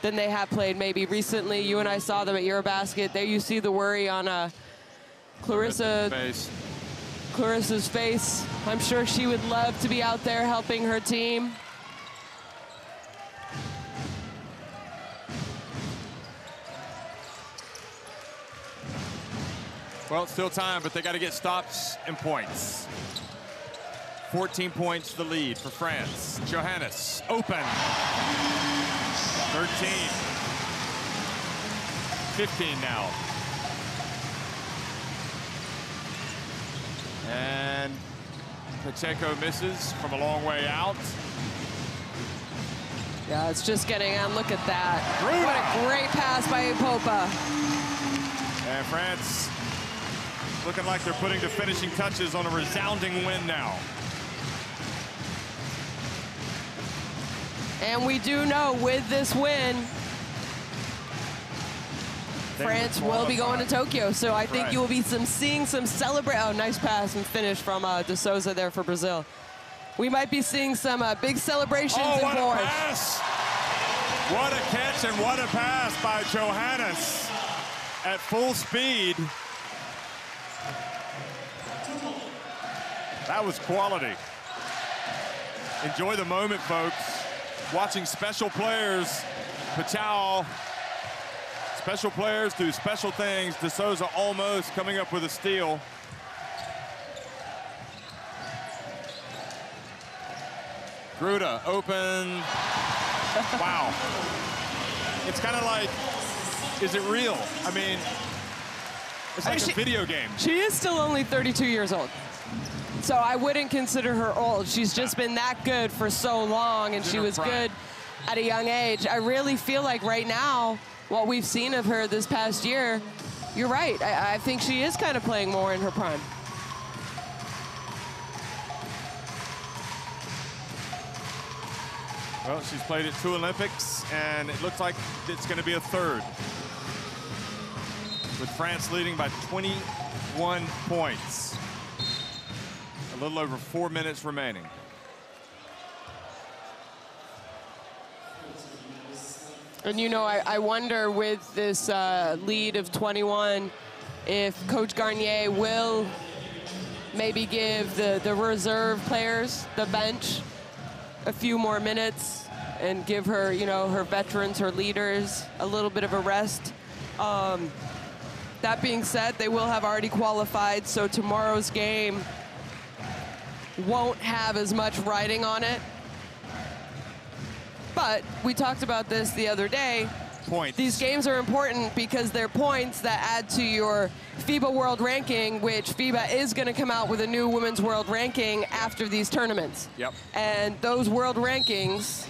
than they have played maybe recently. You and I saw them at Eurobasket. There you see the worry on Clarissa's face. I'm sure she would love to be out there helping her team. Well, it's still time, but they got to get stops and points. 14 points the lead for France. Johannes, open. 13. 15 now. And Pacheco misses from a long way out. Yeah, it's just getting on. Look at that. What a great pass by Popa. And France looking like they're putting the finishing touches on a resounding win now. And we do know with this win, France will be going to Tokyo. So I think you will be seeing some celebrate. Oh, nice pass and finish from De Souza there for Brazil. We might be seeing some big celebrations in what Board. a pass! What a catch and what a pass by Johannes at full speed. That was quality. Enjoy the moment, folks. Watching special players, Pachau, special players do special things. De Souza almost coming up with a steal. Gruda open. Wow. It's kind of like, is it real? I mean, it's like a video game. She is still only 32 years old. So I wouldn't consider her old. She's just been that good for so long, and she was good at a young age. I really feel like right now, what we've seen of her this past year, you're right. I think she is kind of playing more in her prime. Well, she's played at 2 Olympics, and it looks like it's going to be a third. With France leading by 21 points. A little over 4 minutes remaining. And you know, I wonder with this lead of 21, if Coach Garnier will maybe give the reserve players, the bench, a few more minutes and give her, you know, her veterans, her leaders, a little bit of a rest. That being said, they will have already qualified, so tomorrow's game won't have as much riding on it. But we talked about this the other day. Points. These games are important because they're points that add to your FIBA World Ranking, which FIBA is going to come out with a new Women's World Ranking after these tournaments. Yep. And those world rankings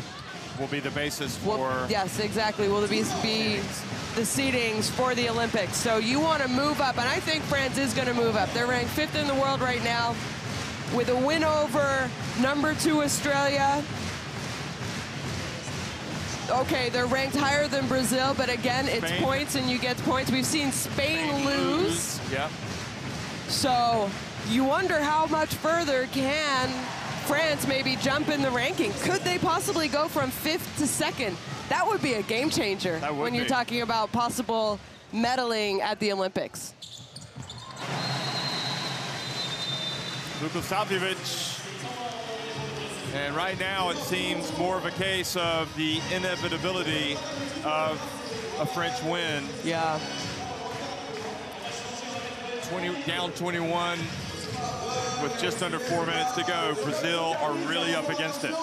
will be the basis for... Yes, exactly. Will be the seedings for the Olympics. So you want to move up, and I think France is going to move up. They're ranked 5th in the world right now with a win over #2 Australia. Okay, they're ranked higher than Brazil, but again, it's points and you get points. We've seen Spain lose. Yep. So you wonder how much further can France maybe jump in the ranking. Could they possibly go from 5th to 2nd? That would be a game changer when you're talking about possible medaling at the Olympics. Vukosavljevic. And right now it seems more of a case of the inevitability of a French win. Yeah. Down 21 with just under 4 minutes to go. Brazil are really up against it.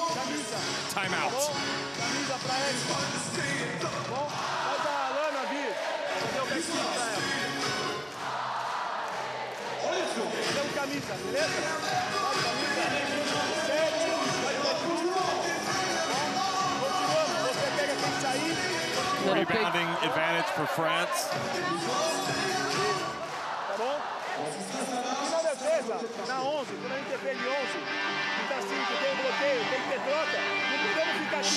Timeout. Camisa pra Érica. Bom, faz a Alana vir. Fazer o backspin pra ela. Deu camisa, beleza? Faz camisa. 7, faz backspin. Continuamos. Você pega quem sair. Rebounding advantage for France. Tá bom? E na defesa, na 11, quando a gente defende 11, fica assim, que tem bloqueio, tem que ter troca, não podemos ficar aqui.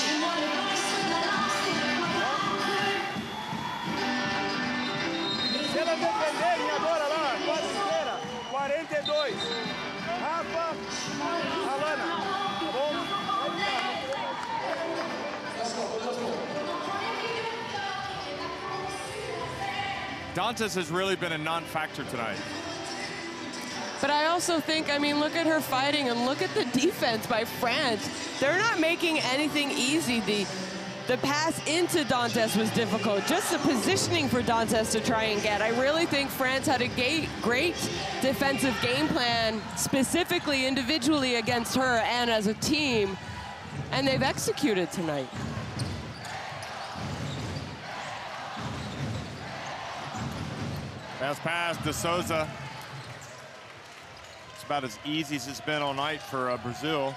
Se elas defenderem agora lá, a quadra inteira, 42. Rafa, Alana, tá bom? Dantas has really been a non-factor tonight. But I also think, I mean, look at her fighting and look at the defense by France. They're not making anything easy. The pass into Dantas was difficult. Just the positioning for Dantas to try and get. I really think France had a great defensive game plan, specifically individually against her and as a team, and they've executed tonight. Fast pass to Souza. It's about as easy as it's been all night for Brazil.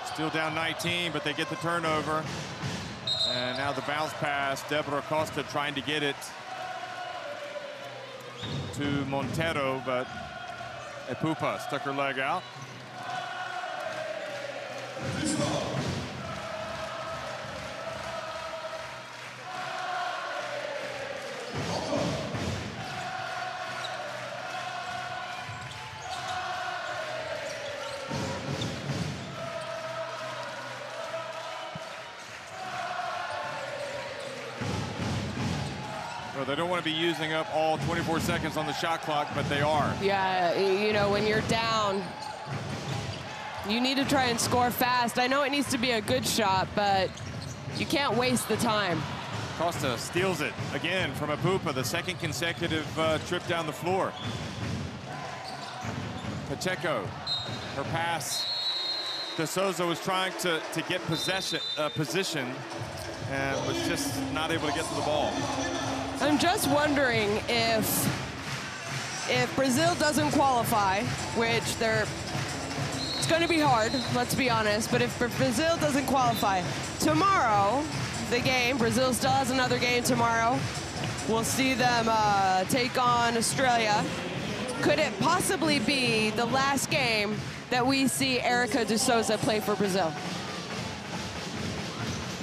Still down 19, but they get the turnover. And now the bounce pass. Deborah Costa trying to get it to Montero, but Epupa stuck her leg out. They don't want to be using up all 24 seconds on the shot clock, but they are. Yeah, you know, when you're down, you need to try and score fast. I know it needs to be a good shot, but you can't waste the time. Costa steals it again from Epupa, the second consecutive trip down the floor. Pacheco, her pass. De Souza was trying to get position and was just not able to get to the ball. I'm just wondering if Brazil doesn't qualify, which it's going to be hard, let's be honest, but if Brazil doesn't qualify, tomorrow, the game, Brazil still has another game tomorrow. We'll see them take on Australia. Could it possibly be the last game that we see Erica de Souza play for Brazil?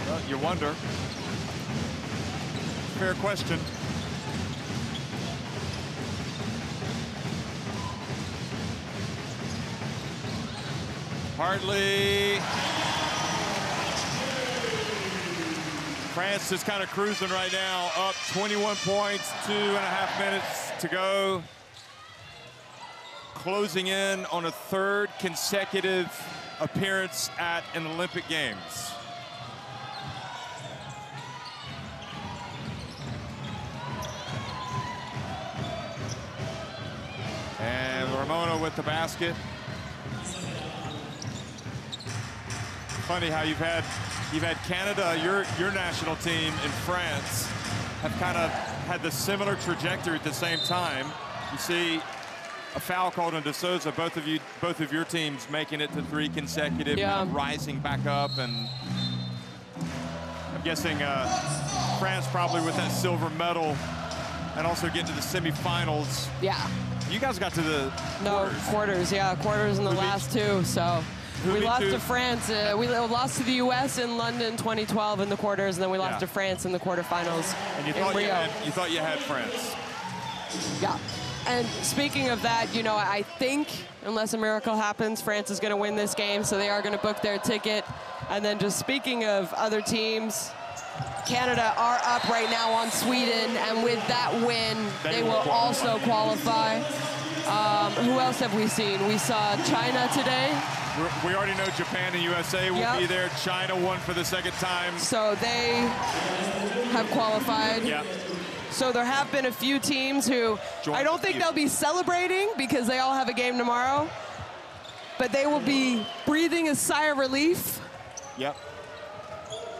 Well, you wonder. Fair question. Hartley. France is kind of cruising right now, up 21 points, 2.5 minutes to go. Closing in on a third consecutive appearance at an Olympic Games. And Ramona with the basket. Funny how you've had Canada, your national team, and France have kind of had the similar trajectory at the same time. You see a foul called on De Souza, both of your teams making it to 3 consecutive, rising back up, and I'm guessing France probably with that silver medal and also getting to the semifinals. Yeah. You guys got to the quarters, yeah, quarters in the last two, so. We lost to France. We lost to the U.S. in London 2012 in the quarters, and then we lost to France in the quarterfinals. And you thought you had France. Yeah. And speaking of that, you know, I think, unless a miracle happens, France is going to win this game, so they are going to book their ticket And then just speaking of other teams, Canada are up right now on Sweden, and with that win, they will also qualify. Who else have we seen? We saw China today. We already know Japan and USA will be there. China won for the second time. So they have qualified. Yeah. So there have been a few teams who I don't think they'll be celebrating because they all have a game tomorrow, but they will be breathing a sigh of relief. Yep.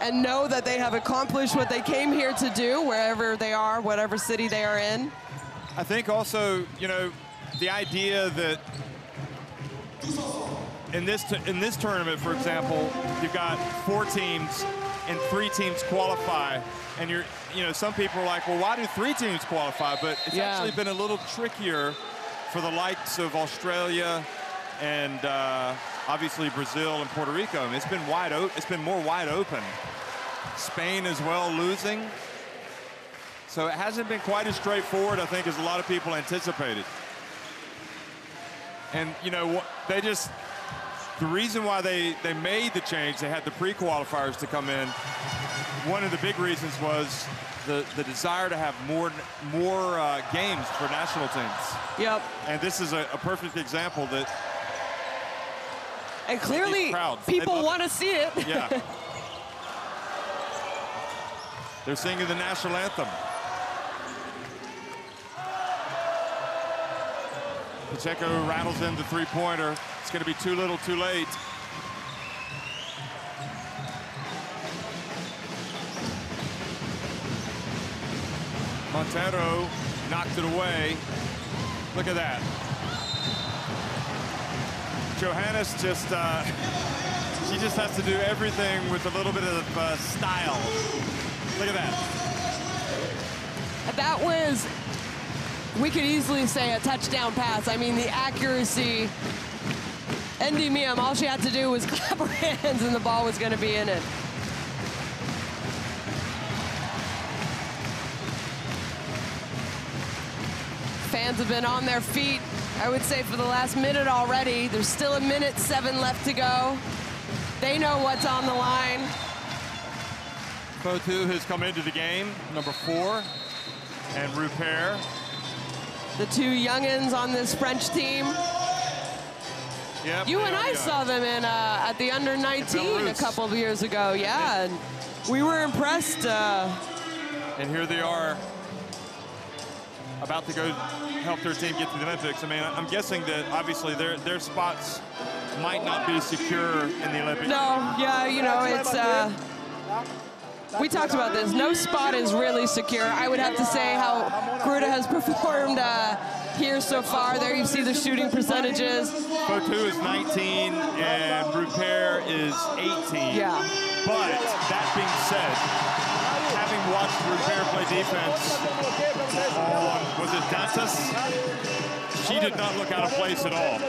And know that they have accomplished what they came here to do, wherever they are, whatever city they are in. I think also, you know, the idea that in this tournament, for example, you've got 4 teams and 3 teams qualify, and you know, some people are like, well, why do 3 teams qualify? But it's actually been a little trickier for the likes of Australia and obviously Brazil and Puerto Rico. I mean, it's been wide open. It's been more wide open. Spain as well losing. So it hasn't been quite as straightforward, I think, as a lot of people anticipated. And, you know, the reason why they made the change, they had the pre-qualifiers to come in. One of the big reasons was the desire to have more games for national teams. Yep. And this is a perfect example that. And clearly, people want to see it. Yeah. They're singing the national anthem. Pacheco rattles in the three-pointer. It's going to be too little, too late. Montero knocked it away. Look at that. Johannes just, she just has to do everything with a little bit of style. Look at that. That was, we could easily say a touchdown pass. I mean, the accuracy. Andy Miam, all she had to do was clap her hands and the ball was going to be in it. Fans have been on their feet, I would say, for the last minute already. There's still 1:07 left to go. They know what's on the line. Fotu has come into the game, number 4, and Rupert. The 2 youngins on this French team. Yep, you and I saw them in at the under-19 a couple of years ago, yeah, and we were impressed. And here they are, about to go help their team get to the Olympics. I mean, I'm guessing that obviously their spots might not be secure in the Olympics. No, yeah, you know, it's we talked about this. No spot is really secure. I would have to say how Gruda has performed here so far. There you see the shooting percentages. Fotu is 19 and Rupert is 18. Yeah. But that being said, having watched Rupert play defense on, was it Dantas? She did not look out of place at all.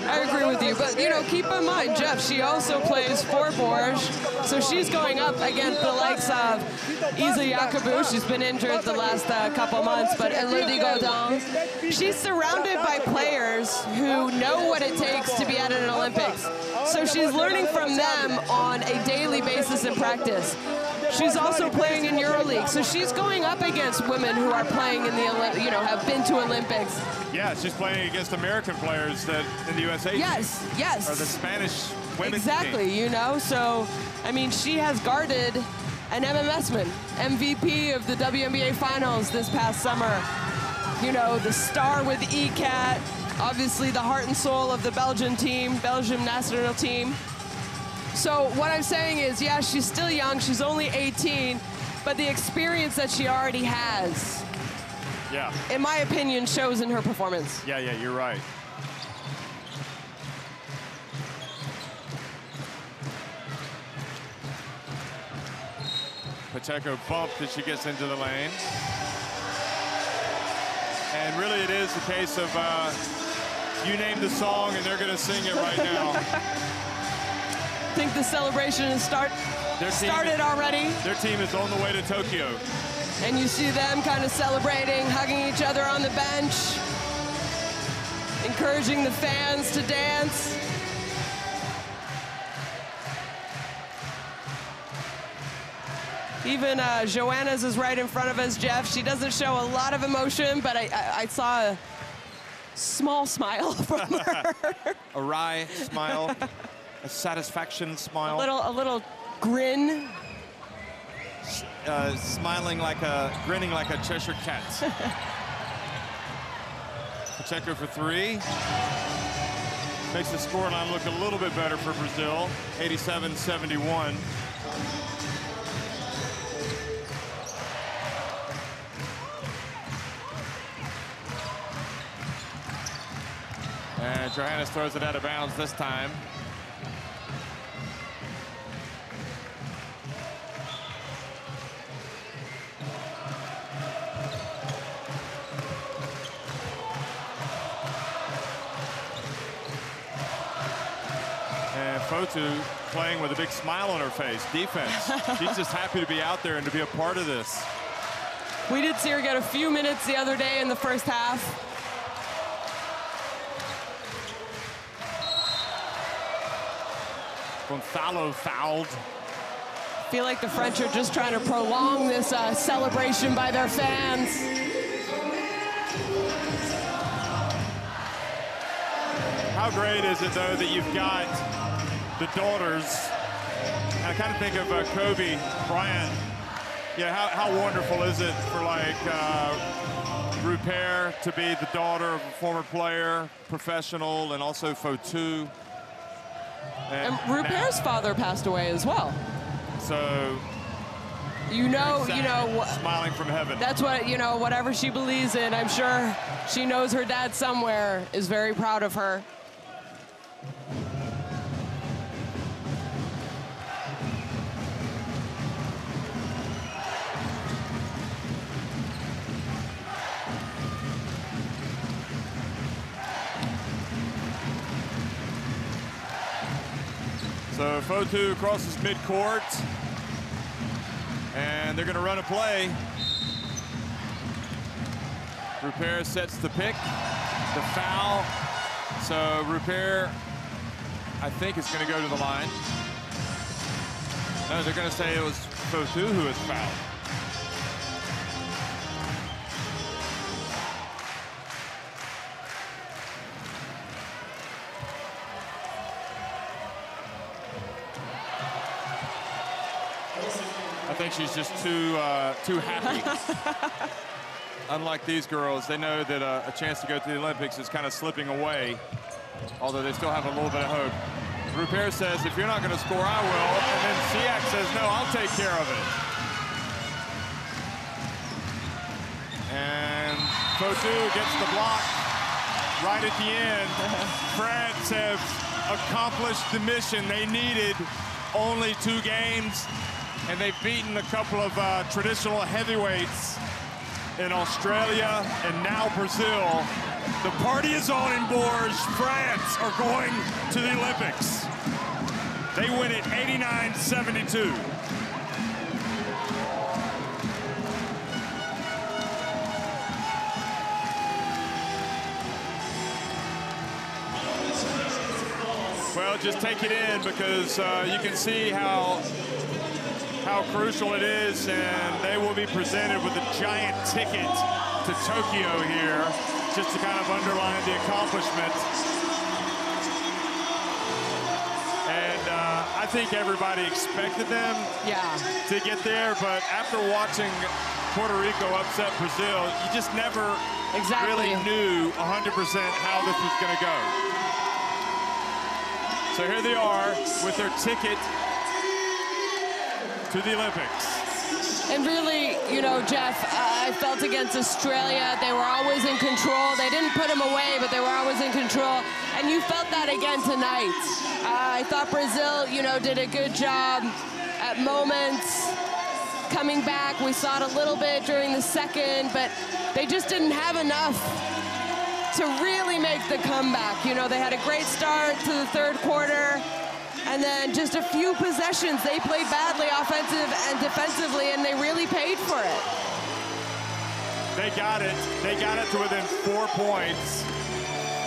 I agree with you, but you know, keep in mind, Jeff, she also plays for Bourges, so she's going up against the likes of Isa Yakubu. She's been injured the last couple months, but Elodie Godin. She's surrounded by players who know what it takes to be at an Olympics. So she's learning from them on a daily basis in practice. She's also playing in EuroLeague, so she's going up against women who are playing in the, you know, have been to Olympics. Yeah, she's playing against American players that in the USA. Yes, yes. Or the Spanish women's exactly, team. you know, so, I mean, she has guarded an MMS-man, MVP of the WNBA Finals this past summer. You know, the star with ECAT, obviously the heart and soul of the Belgian team, Belgium national team. So what I'm saying is, yeah, she's still young. She's only 18, but the experience that she already has, yeah, in my opinion, shows in her performance. Yeah, you're right. Pacheco bumped as she gets into the lane. And really it is the case of you name the song and they're going to sing it right now. I think the celebration has started already. Their team is on the way to Tokyo. And you see them kind of celebrating, hugging each other on the bench, encouraging the fans to dance. Even Joanna's is right in front of us, Jeff. She doesn't show a lot of emotion, but I saw a small smile from her. A wry smile, a satisfaction smile. A little grin. Grinning like a Cheshire cat. Pacheco for three. Makes the scoreline look a little bit better for Brazil, 87-71. And Johannes throws it out of bounds this time. And Fotu playing with a big smile on her face. Defense. She's just happy to be out there and to be a part of this. We did see her get a few minutes the other day in the first half. Goncalo fouled. I feel like the French are just trying to prolong this celebration by their fans. How great is it, though, that you've got the daughters? I kind of think of Kobe Bryant. Yeah, how wonderful is it for, like, Rupert to be the daughter of a former player, professional, and also Fotu. And Rupert's father passed away as well. So, smiling from heaven. That's what, whatever she believes in, I'm sure she knows her dad somewhere is very proud of her. So Fotu crosses midcourt, and they're going to run a play. Rupert sets the pick, the foul. So Rupert, I think, is going to go to the line. No, they're going to say it was Fotu who was fouled. I think she's just too happy. Unlike these girls, they know that a chance to go to the Olympics is kind of slipping away, although they still have a little bit of hope. Rupert says, if you're not going to score, I will. And then Siak says, no, I'll take care of it. And Fotu gets the block right at the end. France have accomplished the mission they needed. Only 2 games. And they've beaten a couple of traditional heavyweights in Australia and now Brazil. The party is on in Bourges. France are going to the Olympics. They win it 89-72. Well, just take it in because you can see how crucial it is, and they will be presented with a giant ticket to Tokyo here, just to kind of underline the accomplishment. And I think everybody expected them to get there, but after watching Puerto Rico upset Brazil, you just never really knew 100% how this was going to go. So here they are with their ticket to the Olympics. And really, Jeff, I felt against Australia, they were always in control. They didn't put them away, but they were always in control. And you felt that again tonight. I thought Brazil, did a good job at moments coming back. We saw it a little bit during the second, but they just didn't have enough to really make the comeback. They had a great start to the third quarter. And then just a few possessions, they played badly offensive and defensively, and they really paid for it. They got it. They got it to within 4 points.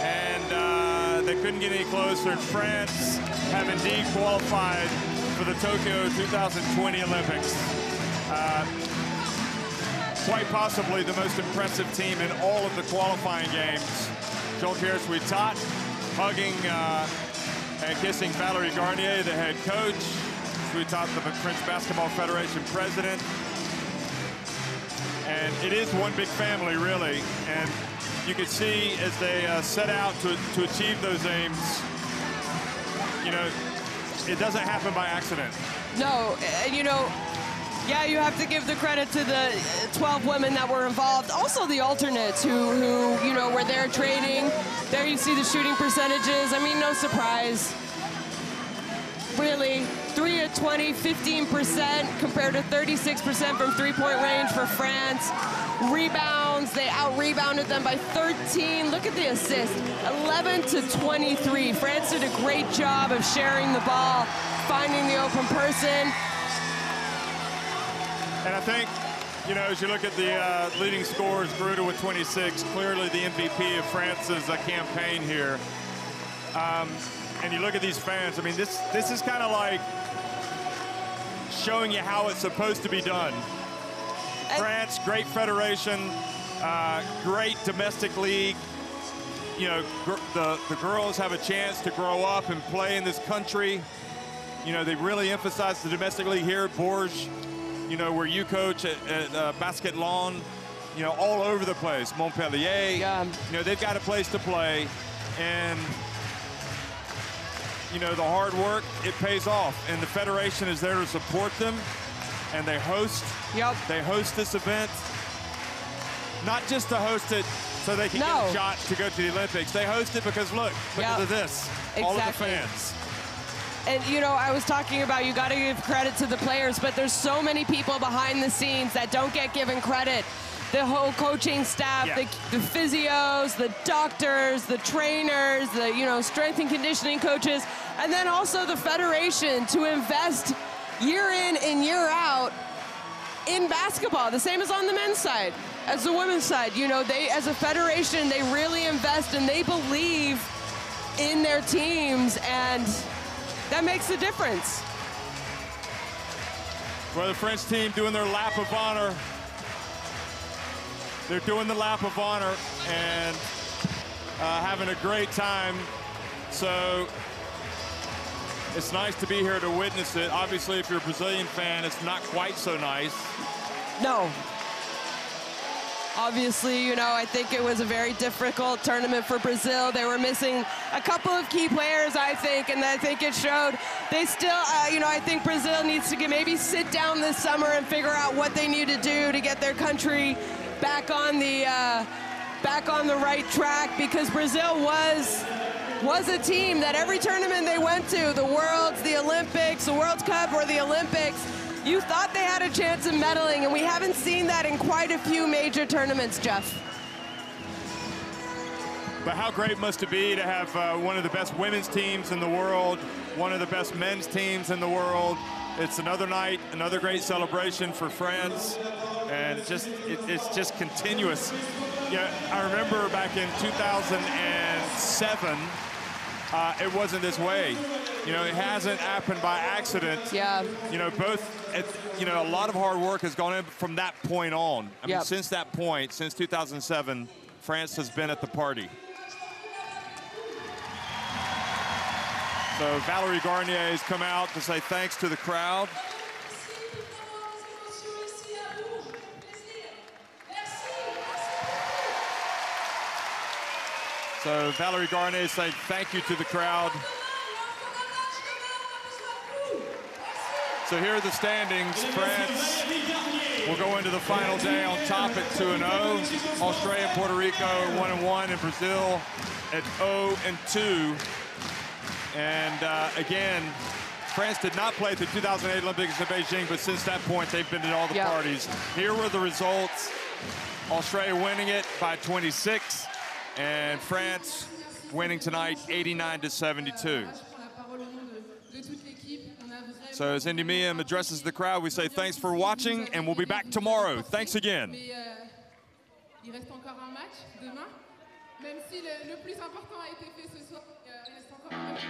And they couldn't get any closer. And France have indeed qualified for the Tokyo 2020 Olympics. quite possibly the most impressive team in all of the qualifying games. Jonquière Swiatat hugging and kissing Valerie Garnier, the head coach. Swiatat, the French Basketball Federation president. And it is one big family, really. And you can see as they set out to achieve those aims, you know, it doesn't happen by accident. No, and you know, yeah, you have to give the credit to the 12 women that were involved. Also the alternates who you know, were there training. There you see the shooting percentages. I mean, no surprise. Really, 3 of 20, 15% compared to 36% from three-point range for France. Rebounds, they out-rebounded them by 13. Look at the assist, 11 to 23. France did a great job of sharing the ball, finding the open person. And I think, you know, as you look at the leading scorers, Garuda with 26, clearly the MVP of France's campaign here. And you look at these fans, I mean, this is kind of like showing you how it's supposed to be done. France, great federation, great domestic league. You know, the girls have a chance to grow up and play in this country. You know, they really emphasize the domestic league here at Bourges, you know, where you coach at Basket Lawn, you know, all over the place. Montpellier, yeah. You know, they've got a place to play. And, you know, the hard work, it pays off. And the Federation is there to support them. And they host. Yep. They host this event. Not just to host it so they can get a shot to go to the Olympics. They host it because, look, because of this. Exactly. All of the fans. And, you know, I was talking about you got to give credit to the players, but there's so many people behind the scenes that don't get given credit. The whole coaching staff, the physios, the doctors, the trainers, the, you know, strength and conditioning coaches, and then also the federation to invest year in and year out in basketball, the same as on the men's side, as the women's side. You know, they, as a federation, they really invest and they believe in their teams, and that makes a difference. Well, the French team doing their lap of honor. They're doing the lap of honor and having a great time. So it's nice to be here to witness it. Obviously, if you're a Brazilian fan, it's not quite so nice. No. Obviously, you know, I think it was a very difficult tournament for Brazil. They were missing a couple of key players, I think, and I think it showed. They still, you know, I think Brazil needs to maybe sit down this summer and figure out what they need to do to get their country back on the right track, because Brazil was a team that every tournament they went to, the Worlds, the Olympics, the World Cup or the Olympics, you thought they had a chance of medaling, and we haven't seen that in quite a few major tournaments, Jeff. But how great must it be to have one of the best women's teams in the world, one of the best men's teams in the world. It's another night, another great celebration for France, and it's just continuous. Yeah, I remember back in 2007, it wasn't this way. You know, it hasn't happened by accident. Yeah. You know, you know, a lot of hard work has gone in from that point on. I mean, since that point, since 2007, France has been at the party. So Valerie Garnier has come out to say thanks to the crowd. So Valerie Garnier is saying thank you to the crowd. So here are the standings. France will go into the final day on top at 2-0. Australia and Puerto Rico are 1-1, and Brazil at 0-2. And again, France did not play at the 2008 Olympics in Beijing, but since that point, they've been in all the parties. Here were the results. Australia winning it by 26, and France winning tonight 89-72. So as Indy Miem addresses the crowd, we say thanks for watching, and we'll be back tomorrow. Thanks again. Il reste encore un match demain, même si le plus important a été fait ce soir. Il reste encore un match.